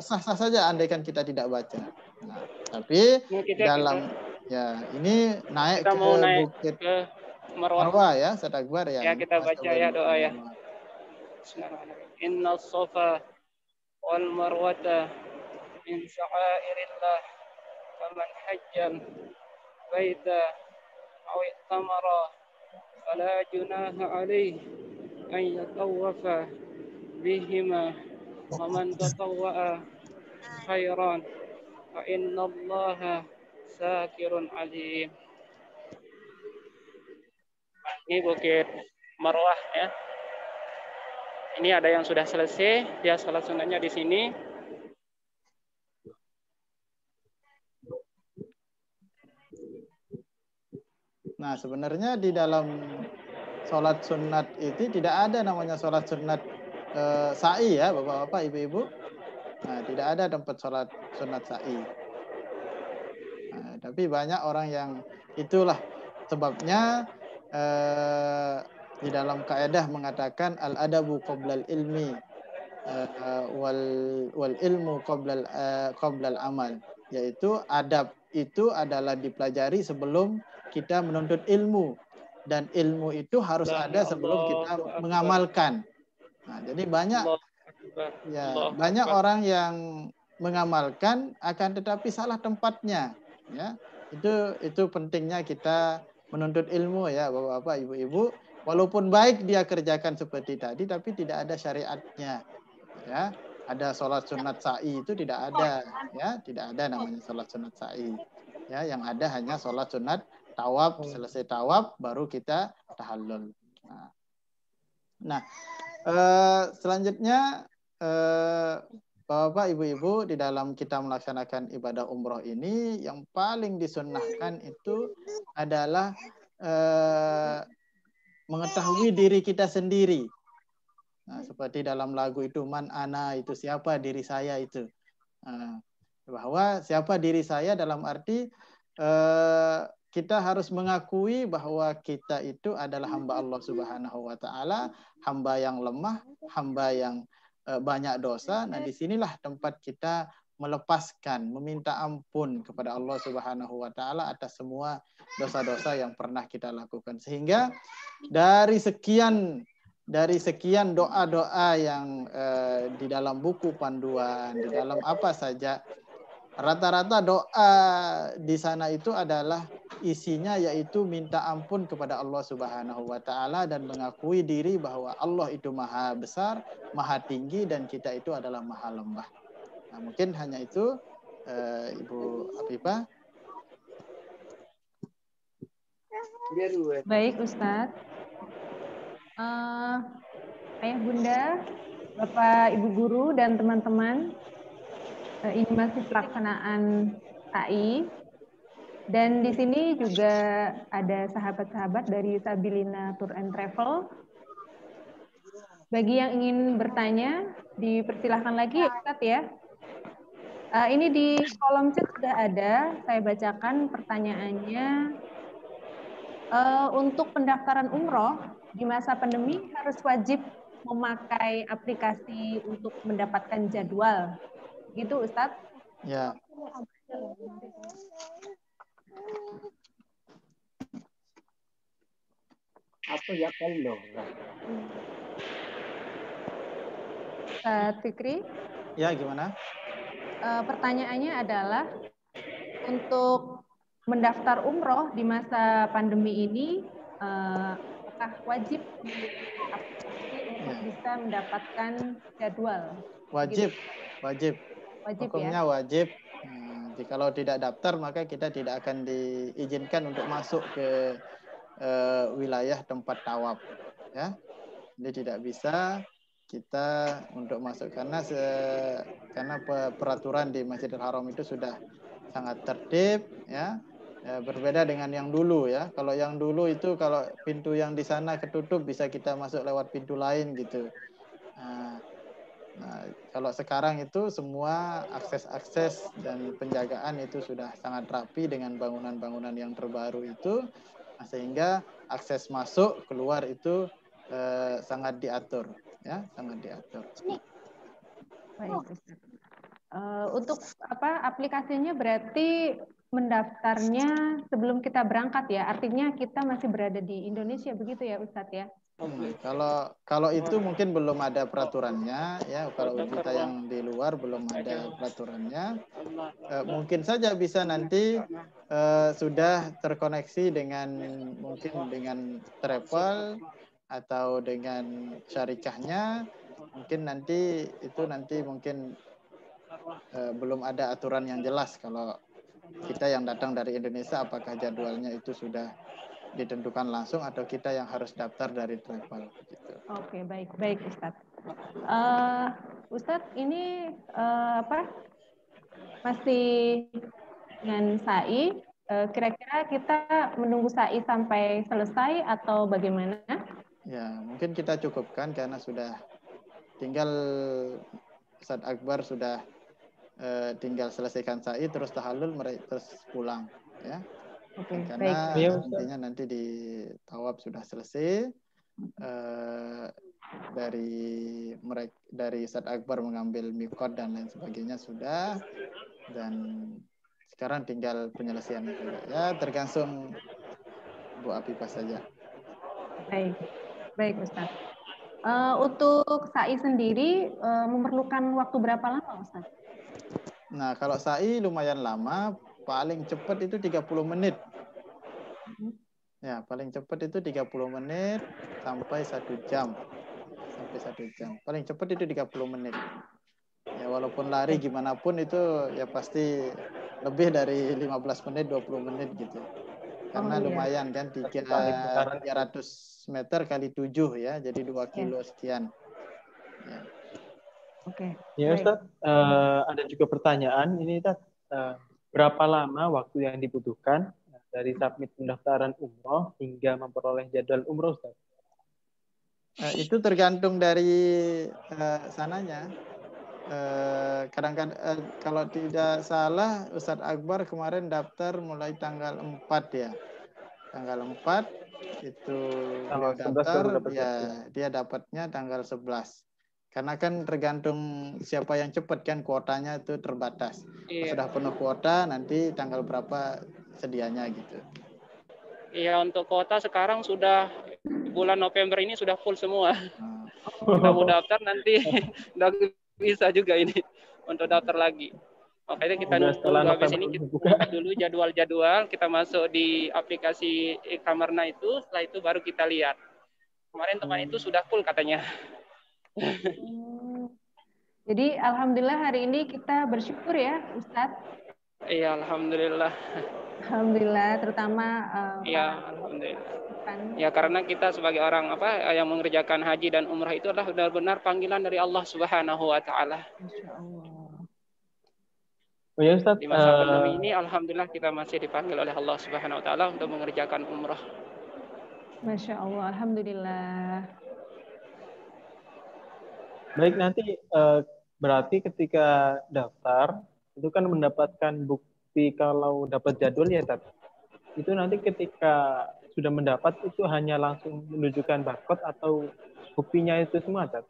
Speaker 7: sah-sah saja andaikan kita tidak baca. Nah, tapi ya ini naik ke bukit Marwah ya, Sedakbar ya.
Speaker 8: Ya, kita baca ya doa ya. Inna Safa wal Marwata min sya'airillah faman hajjal baita aw i'tamara fala junaha alaihi an yatawafa bihima wa man tatawwa'a khairan fa innallaha syakirun alim. Ini bukit Marwah ya. Ini ada yang sudah selesai, dia salat sunatnya di sini.
Speaker 7: Nah, sebenarnya di dalam sholat sunat itu tidak ada namanya sholat sunat sa'i ya, Bapak-bapak, Ibu-ibu. Nah, tidak ada tempat sholat sunat sa'i. Nah, tapi banyak orang yang itulah sebabnya di dalam kaidah mengatakan al-adabu qoblal ilmi. wal ilmu qoblal amal, yaitu adab itu adalah dipelajari sebelum kita menuntut ilmu, dan ilmu itu harus ada sebelum kita mengamalkan. Nah, jadi banyak orang yang mengamalkan akan tetapi salah tempatnya, ya. Itu pentingnya kita menuntut ilmu, ya Bapak-bapak, Ibu-ibu. Walaupun baik dia kerjakan seperti tadi, tapi tidak ada syariatnya, ya. Ada sholat sunat sa'i itu tidak ada, ya, tidak ada namanya sholat sunat sa'i, ya. Yang ada hanya sholat sunat tawaf, selesai tawaf baru kita tahallul. Nah, selanjutnya Bapak, Ibu-ibu, di dalam kita melaksanakan ibadah umroh ini yang paling disunnahkan itu adalah mengetahui diri kita sendiri. Nah, seperti dalam lagu itu, man ana, itu siapa diri saya itu. Bahwa siapa diri saya dalam arti kita harus mengakui bahwa kita itu adalah hamba Allah Subhanahu wa taala, hamba yang lemah, hamba yang banyak dosa. Nah, disinilah tempat kita melepaskan, meminta ampun kepada Allah Subhanahu wa taala atas semua dosa-dosa yang pernah kita lakukan. Sehingga dari sekian doa-doa yang di dalam buku panduan, di dalam apa saja, rata-rata doa di sana itu adalah isinya yaitu minta ampun kepada Allah Subhanahu wa taala dan mengakui diri bahwa Allah itu maha besar, maha tinggi, dan kita itu adalah maha lemah. Nah, mungkin hanya itu, Ibu Afifah.
Speaker 4: Baik, Ustadz. Ayah Bunda, Bapak Ibu guru dan teman-teman, ini masih pelaksanaan SAI, dan di sini juga ada sahabat-sahabat dari Sabilina Tour and Travel. Bagi yang ingin bertanya, dipersilahkan lagi, Ustadz, ya. Ini di kolom chat sudah ada, saya bacakan pertanyaannya. Untuk pendaftaran umroh di masa pandemi harus wajib memakai aplikasi untuk mendapatkan jadwal, gitu Ustadz?
Speaker 7: Ya.
Speaker 10: Apa ya kalau?
Speaker 4: Fikri?
Speaker 7: Ya, gimana?
Speaker 4: Pertanyaannya adalah untuk mendaftar umroh di masa pandemi ini, apakah wajib aplikasi untuk bisa mendapatkan jadwal?
Speaker 7: Wajib.
Speaker 4: Wajib,
Speaker 7: Hukumnya
Speaker 4: ya?
Speaker 7: wajib. Kalau tidak daftar maka kita tidak akan diizinkan untuk masuk ke wilayah tempat tawaf, ya. Jadi tidak bisa kita untuk masuk karena peraturan di Masjidil Haram itu sudah sangat tertib, ya. Berbeda dengan yang dulu, ya. Kalau yang dulu itu kalau pintu yang di sana ketutup bisa kita masuk lewat pintu lain gitu. Nah, kalau sekarang itu semua akses dan penjagaan itu sudah sangat rapi dengan bangunan-bangunan yang terbaru itu, sehingga akses masuk keluar itu sangat diatur, ya, sangat diatur.
Speaker 4: Baik, untuk aplikasinya berarti mendaftarnya sebelum kita berangkat, ya, artinya kita masih berada di Indonesia, begitu ya Ustadz, ya?
Speaker 7: Kalau itu mungkin belum ada peraturannya, ya. Kalau kita yang di luar belum ada peraturannya, mungkin saja bisa nanti sudah terkoneksi mungkin dengan travel atau dengan syarikahnya, mungkin nanti mungkin belum ada aturan yang jelas kalau kita yang datang dari Indonesia apakah jadwalnya itu sudah ditentukan langsung atau kita yang harus daftar dari travel gitu.
Speaker 4: Oke, baik Ustadz. Ustadz, ini masih dengan SAI, kira-kira kita menunggu SAI sampai selesai atau bagaimana?
Speaker 7: Ya, mungkin kita cukupkan karena sudah tinggal Ustadz Akbar sudah tinggal selesaikan SAI terus tahallul terus pulang, ya. Karena
Speaker 4: baik.
Speaker 7: nantinya nanti di tawaf sudah selesai, dari Ustadz Akbar mengambil mikot dan lain sebagainya sudah, dan sekarang tinggal penyelesaiannya saja. Ya tergantung Bu Afifah saja.
Speaker 4: Baik Ustaz. Untuk sa'i sendiri memerlukan waktu berapa lama Ustaz?
Speaker 7: Nah, kalau sa'i lumayan lama, paling cepat itu 30 menit. Ya, paling cepat itu 30 menit sampai 1 jam. Paling cepat itu 30 menit. Ya, walaupun lari gimana pun itu ya pasti lebih dari 15 menit, 20 menit gitu. Karena lumayan kan 300 meter kali 7 ya, jadi 2 kilo sekian. Ya.
Speaker 6: Oke. Ya Ustaz, ada juga pertanyaan ini Ustaz, berapa lama waktu yang dibutuhkan dari submit pendaftaran umroh hingga memperoleh jadwal umroh Ustaz?
Speaker 7: Itu tergantung dari sananya. Kadang-kadang kalau tidak salah Ustadz Akbar kemarin daftar mulai tanggal 4 ya. Tanggal 4 itu beliau daftar, ya dia dapatnya tanggal 11. Karena kan tergantung siapa yang cepat kan, kuotanya itu terbatas. Kalau sudah penuh kuota nanti tanggal berapa sedianya gitu.
Speaker 8: Iya, untuk kuota sekarang sudah bulan November ini sudah full semua. Kita mau daftar nanti udah bisa juga ini untuk daftar lagi. Makanya kita nunggu habis ini, kita buka dulu jadwal-jadwal, kita masuk di aplikasi Kamarna itu, setelah itu baru kita lihat. Kemarin teman itu sudah full katanya.
Speaker 4: Jadi alhamdulillah hari ini kita bersyukur ya Ustadz.
Speaker 8: Iya, alhamdulillah.
Speaker 4: Alhamdulillah, terutama
Speaker 8: ya, alhamdulillah. Ya, karena kita sebagai orang yang mengerjakan haji dan umrah itu adalah benar-benar panggilan dari Allah Subhanahu wa taala.
Speaker 4: Insyaallah.
Speaker 6: Oh ya Ustaz,
Speaker 8: di masa pandemi ini alhamdulillah kita masih dipanggil oleh Allah Subhanahu wa taala untuk mengerjakan umrah.
Speaker 4: Masya Allah, alhamdulillah.
Speaker 6: Baik, nanti berarti ketika daftar itu kan mendapatkan bukti kalau dapat jadwal ya Tat. Itu nanti ketika sudah mendapat itu hanya langsung menunjukkan barcode atau buktinya itu semua Tat?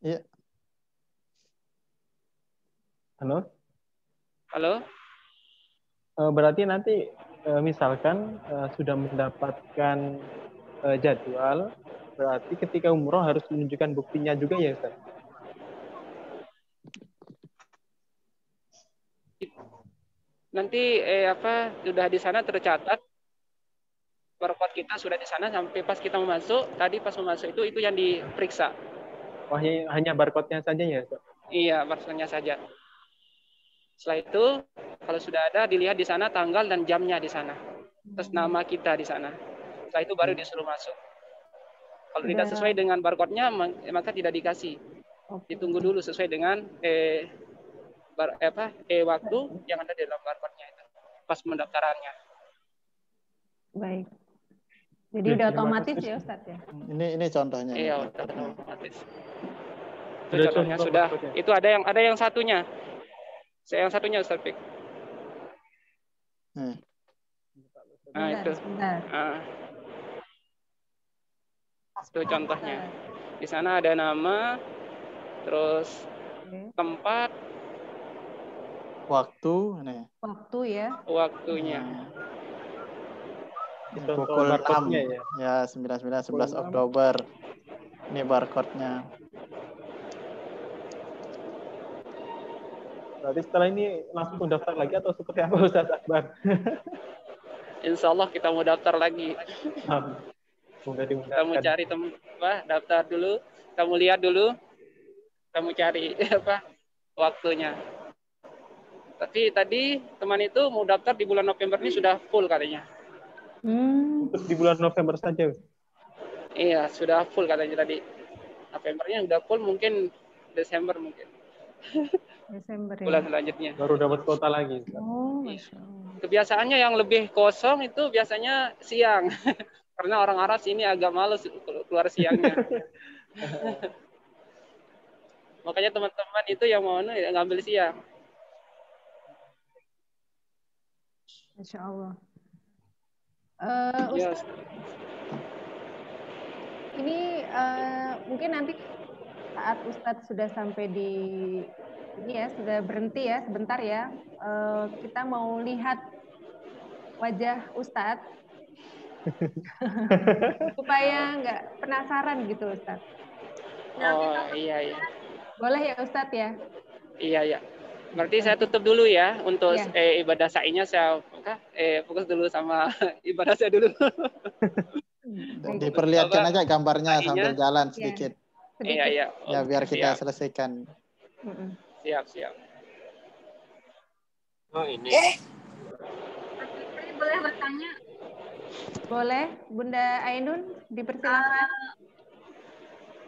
Speaker 7: Iya.
Speaker 6: Halo?
Speaker 8: Halo?
Speaker 6: Berarti nanti misalkan sudah mendapatkan jadwal, berarti ketika umroh harus menunjukkan buktinya juga ya Ustaz?
Speaker 8: Nanti sudah di sana tercatat barcode kita sudah di sana sampai pas kita mau masuk, tadi pas mau masuk itu yang diperiksa.
Speaker 6: Oh, hanya barcode-nya saja ya Ustaz?
Speaker 8: Iya, barcode-nya saja. Setelah itu kalau sudah ada dilihat di sana tanggal dan jamnya di sana. Terus nama kita di sana. Setelah itu baru disuruh masuk. Kalau tidak sesuai dengan barcode-nya maka tidak dikasih. Ditunggu dulu sesuai dengan waktu yang ada di dalam barcode-nya itu pas pendaftarannya. Baik.
Speaker 4: Jadi udah otomatis ya Ustaz ya?
Speaker 7: Ini contohnya.
Speaker 8: Iya, udah otomatis. Itu contohnya sudah. Itu ada yang satunya. Yang satunya Ustaz Pik. Nah, itu. Itu contohnya. Di sana ada nama, terus tempat,
Speaker 7: waktu,
Speaker 4: waktu ya.
Speaker 8: Waktunya.
Speaker 7: Pukul 6 ya 11 Oktober. Ini barcode-nya.
Speaker 6: Berarti setelah ini langsung daftar lagi atau seperti apa Ustaz Akbar?
Speaker 8: Insya Allah kita mau daftar lagi. Kita mau cari daftar dulu, kita mau lihat dulu, kita mau cari waktunya. Tapi tadi teman itu mau daftar di bulan November ini sudah full katanya.
Speaker 6: Untuk di bulan November saja?
Speaker 8: Iya, sudah full katanya tadi. Novembernya sudah full, mungkin Desember mungkin.
Speaker 4: Desember ya.
Speaker 8: Bulan selanjutnya.
Speaker 6: Baru dapat kuota lagi.
Speaker 4: Oh, Masya Allah.
Speaker 8: Kebiasaannya yang lebih kosong itu biasanya siang. Karena orang Arab sini agak males keluar siangnya. Makanya teman-teman itu yang mau ngambil siang.
Speaker 4: Masya Allah.
Speaker 8: Yes.
Speaker 4: Ini mungkin nanti saat Ustadz sudah sampai di ini ya, sudah berhenti ya sebentar ya. Kita mau lihat wajah Ustadz supaya nggak penasaran gitu Ustadz.
Speaker 8: Oh iya iya.
Speaker 4: Boleh ya Ustadz ya?
Speaker 8: Iya ya. Berarti saya tutup dulu ya untuk
Speaker 4: Iya.
Speaker 8: ibadah sa'inya saya fokus dulu sama ibadah saya dulu.
Speaker 7: Diperlihatkan aja gambarnya sambil jalan
Speaker 4: Iya.
Speaker 7: sedikit.
Speaker 8: Iya iya.
Speaker 7: Ya biar kita
Speaker 8: Siap.
Speaker 7: selesaikan.
Speaker 8: Siap siap.
Speaker 10: Oh ini.
Speaker 5: Boleh bertanya?
Speaker 4: Boleh, Bunda Ainun, dipersilakan.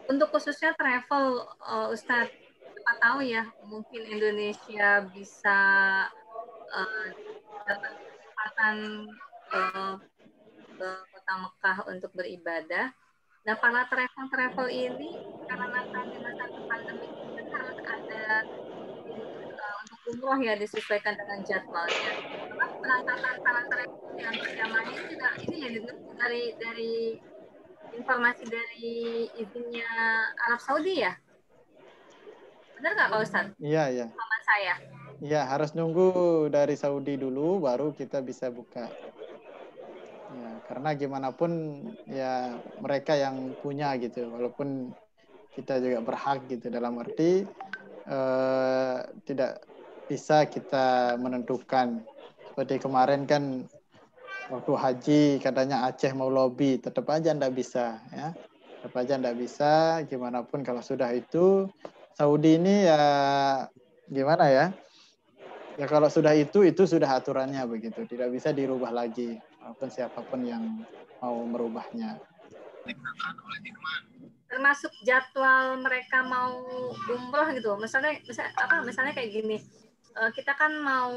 Speaker 5: Untuk khususnya travel, Ustadz, siapa tahu ya, mungkin Indonesia bisa dapat kesempatan ke kota Mekah untuk beribadah. Nah, para travel ini karena nanti masa pandemi ini harus ada untuk umroh ya disesuaikan dengan jadwalnya. Penangkapan para travel yang berjamaah ini juga ini ya dari informasi dari izinnya Arab Saudi ya? Benar nggak Pak Ustadz?
Speaker 7: Iya, iya.
Speaker 5: Sama saya.
Speaker 7: Iya, harus nunggu dari Saudi dulu baru kita bisa buka. Ya, karena gimana pun ya mereka yang punya gitu, walaupun kita juga berhak gitu dalam arti tidak bisa kita menentukan. Seperti kemarin kan waktu haji katanya Aceh mau lobby, tetap aja ndak bisa ya. Tetap aja ndak bisa, gimana pun kalau sudah itu Saudi ini ya gimana ya? Ya kalau sudah itu sudah aturannya begitu, tidak bisa dirubah lagi walaupun siapapun yang mau merubahnya.
Speaker 5: Termasuk jadwal mereka mau umroh gitu. Misalnya kayak gini. Kita kan mau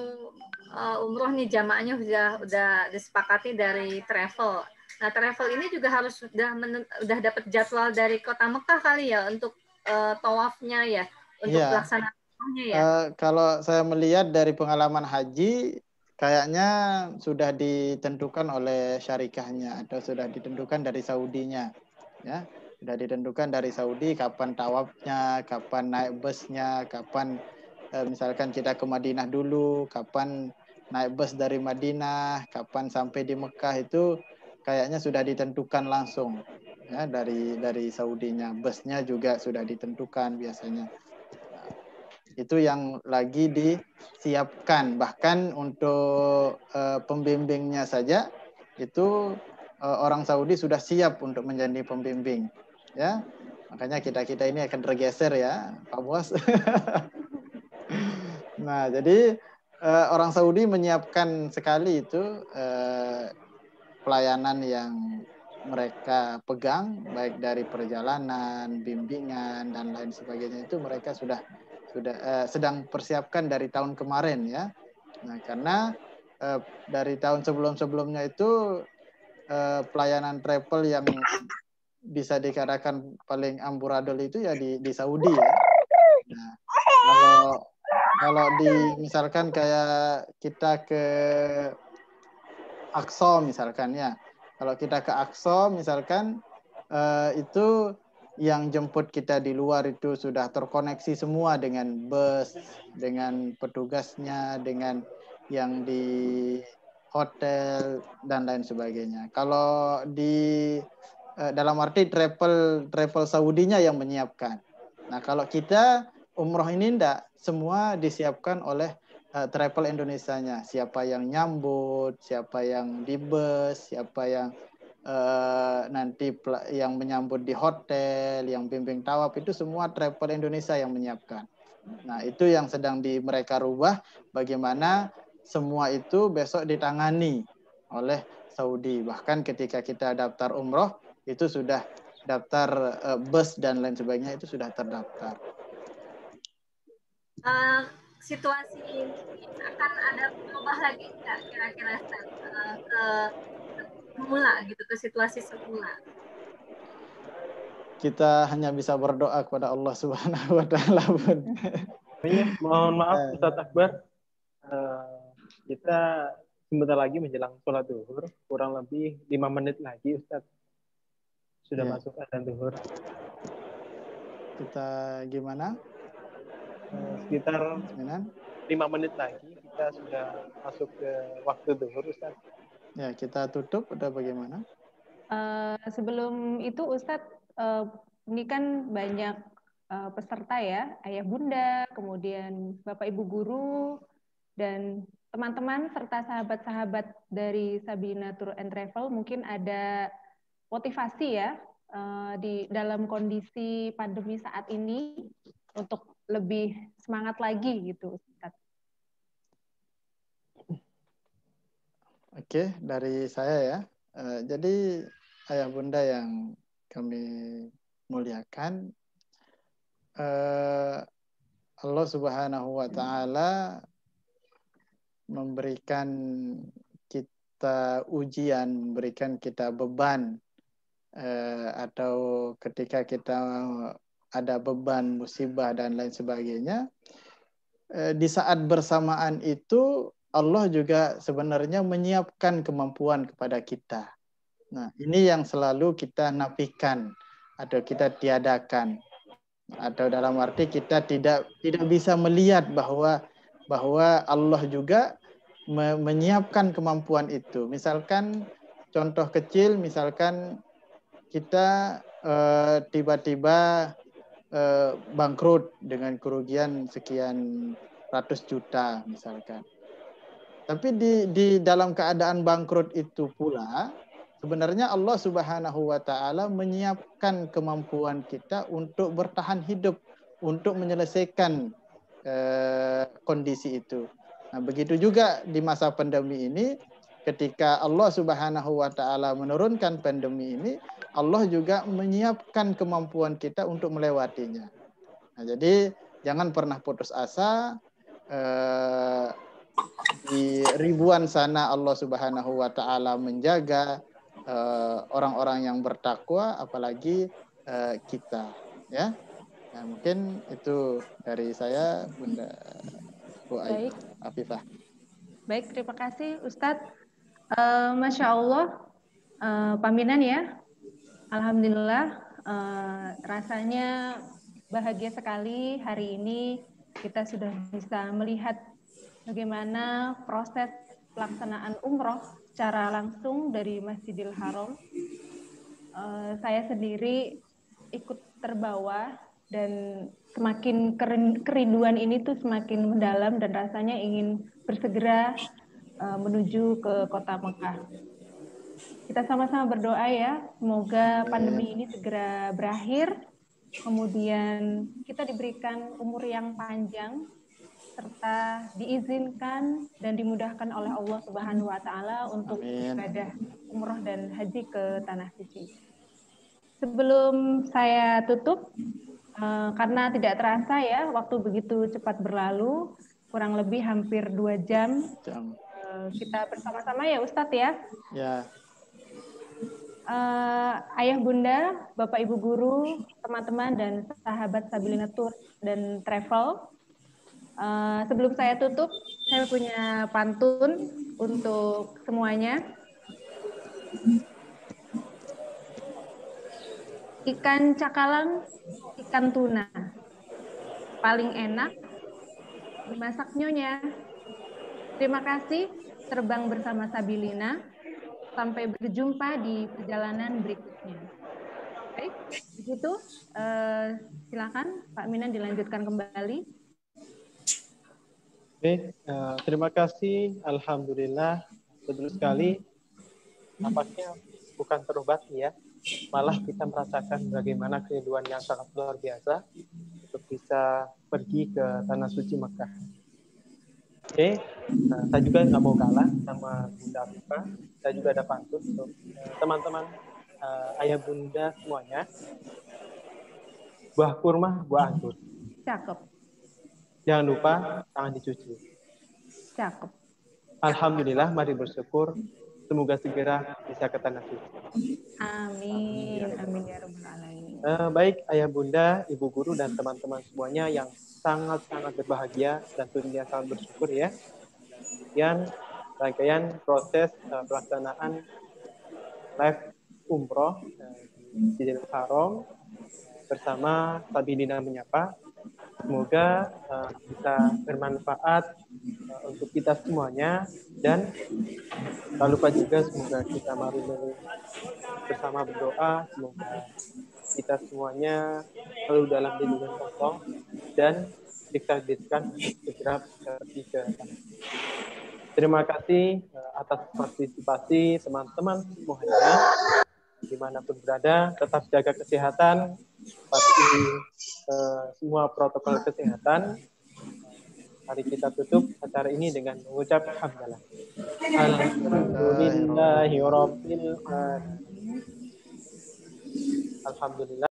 Speaker 5: umroh nih jamaahnya udah disepakati dari travel. Nah, travel ini juga harus udah dapat jadwal dari kota Mekah kali ya untuk tawafnya ya, untuk pelaksanaan umrohnya ya.
Speaker 7: Kalau saya melihat dari pengalaman haji kayaknya sudah ditentukan oleh syarikahnya atau sudah ditentukan dari Saudinya. Ya, sudah ditentukan dari Saudi kapan tawafnya, kapan naik busnya, kapan misalkan kita ke Madinah dulu, kapan naik bus dari Madinah, kapan sampai di Mekah itu kayaknya sudah ditentukan langsung ya dari Saudinya. Busnya juga sudah ditentukan biasanya. Itu yang lagi disiapkan, bahkan untuk pembimbingnya saja itu orang Saudi sudah siap untuk menjadi pembimbing ya, makanya kita ini akan tergeser ya Pak Bos. Nah jadi orang Saudi menyiapkan sekali itu pelayanan yang mereka pegang baik dari perjalanan, bimbingan dan lain sebagainya, itu mereka sudah sedang persiapkan dari tahun kemarin ya. Nah karena dari tahun sebelumnya itu pelayanan travel yang bisa dikatakan paling amburadul itu ya di Saudi ya. Nah, kalau misalkan kayak kita ke Aqsa misalkan ya. Kalau kita ke Aqsa misalkan itu yang jemput kita di luar itu sudah terkoneksi semua dengan bus, dengan petugasnya, dengan yang di hotel dan lain sebagainya. Kalau di dalam arti travel Saudinya yang menyiapkan. Nah, kalau kita umroh ini enggak, semua disiapkan oleh travel Indonesianya. Siapa yang nyambut, siapa yang di bus, siapa yang nanti yang menyambut di hotel, yang bimbing tawaf, itu semua travel Indonesia yang menyiapkan. Nah, itu yang sedang mereka rubah, bagaimana semua itu besok ditangani oleh Saudi. Bahkan ketika kita daftar umroh, itu sudah daftar bus dan lain sebagainya, itu sudah terdaftar.
Speaker 5: Situasi ini akan ada berubah lagi nggak kira-kira ke semula gitu, ke situasi semula?
Speaker 7: Kita hanya bisa berdoa kepada Allah Subhanahu wa taala.
Speaker 6: Mohon maaf Ustadz Akbar. Kita sebentar lagi menjelang sholat zuhur, kurang lebih 5 menit lagi Ustadz. sudah
Speaker 7: Ya.
Speaker 6: masuk adzan zuhur.
Speaker 7: Kita gimana?
Speaker 6: Sekitar
Speaker 7: Minan?
Speaker 6: 5 menit lagi kita sudah masuk ke waktu zuhur, Ustaz.
Speaker 7: Ya, kita tutup atau bagaimana?
Speaker 4: Sebelum itu Ustadz, ini kan banyak peserta ya, ayah bunda, kemudian bapak ibu guru, dan teman-teman serta sahabat-sahabat dari Sabilina Tour and Travel mungkin ada motivasi ya di dalam kondisi pandemi saat ini untuk lebih semangat lagi gitu, Ustadz.
Speaker 7: Oke, dari saya ya. Jadi ayah bunda yang kami muliakan, Allah Subhanahu wa Ta'ala memberikan kita ujian, memberikan kita beban, atau ketika kita ada beban, musibah dan lain sebagainya, di saat bersamaan itu Allah juga sebenarnya menyiapkan kemampuan kepada kita. Nah, ini yang selalu kita nafikan atau kita tiadakan, atau dalam arti kita tidak bisa melihat bahwa Allah juga menyiapkan kemampuan itu. Misalkan contoh kecil, misalkan kita tiba-tiba bangkrut dengan kerugian sekian ratus juta misalkan. Tapi di dalam keadaan bangkrut itu pula sebenarnya Allah Subhanahu wa Ta'ala menyiapkan kemampuan kita untuk bertahan hidup, untuk menyelesaikan kondisi itu. Nah, begitu juga di masa pandemi ini, ketika Allah Subhanahu wa Ta'ala menurunkan pandemi ini, Allah juga menyiapkan kemampuan kita untuk melewatinya. Nah, jadi jangan pernah putus asa. Di ribuan sana Allah Subhanahu wa Ta'ala menjaga orang-orang yang bertakwa, apalagi kita, ya. Nah, mungkin itu dari saya, Bunda Bu Afifah.
Speaker 4: Baik, terima kasih Ustadz. Masya Allah, paminan ya. Alhamdulillah, rasanya bahagia sekali hari ini kita sudah bisa melihat bagaimana proses pelaksanaan umroh secara langsung dari Masjidil Haram. Saya sendiri ikut terbawa dan semakin kerinduan ini tuh semakin mendalam dan rasanya ingin bersegera menuju ke kota Mekah. Kita sama-sama berdoa ya, semoga pandemi ini segera berakhir, kemudian kita diberikan umur yang panjang, serta diizinkan dan dimudahkan oleh Allah Subhanahu wa Ta'ala untuk ibadah umroh dan haji ke Tanah Suci. Sebelum saya tutup, karena tidak terasa ya, waktu begitu cepat berlalu, kurang lebih hampir 2 jam. Kita bersama-sama ya Ustadz ya.
Speaker 7: Ya.
Speaker 4: Ayah bunda, bapak ibu guru, teman-teman dan sahabat Sabilina Tour dan Travel. Sebelum saya tutup, saya punya pantun untuk semuanya. Ikan cakalang, ikan tuna, paling enak dimasak nyonya. Terima kasih terbang bersama Sabilina. Sampai berjumpa di perjalanan berikutnya. Baik, begitu. Silakan Pak Minan dilanjutkan kembali.
Speaker 6: Baik, terima kasih. Alhamdulillah, betul sekali. Nampaknya bukan terobati ya. Malah kita merasakan bagaimana kerinduan yang sangat luar biasa untuk bisa pergi ke Tanah Suci Mekah. Oke, saya juga nggak mau kalah sama Bunda Afifah. Saya juga ada pantun untuk teman-teman ayah bunda semuanya. Buah kurma, buah anggur.
Speaker 4: Cakep.
Speaker 6: Jangan lupa tangan dicuci.
Speaker 4: Cakep.
Speaker 6: Alhamdulillah, mari bersyukur. Semoga segera bisa ke Tanah Suci.
Speaker 4: Amin. Amin ya rabbal alamin.
Speaker 6: Baik ayah bunda, ibu guru dan teman-teman semuanya yang sangat-sangat berbahagia dan tentunya sangat bersyukur ya. Sekian rangkaian proses pelaksanaan live umroh Masjidil Haram bersama Sabilina Menyapa. Semoga bisa bermanfaat untuk kita semuanya, dan tak lupa juga semoga kita mari bersama berdoa semoga kita semuanya selalu dalam lindungan Allah dan ditakdirkan segera pergi ke tanah. Terima kasih atas partisipasi teman-teman semuanya dimanapun berada. Tetap jaga kesehatan, patuhi semua protokol kesehatan. Mari kita tutup acara ini dengan mengucap hamdalah. Alhamdulillahirabbil alamin. Alhamdulillah.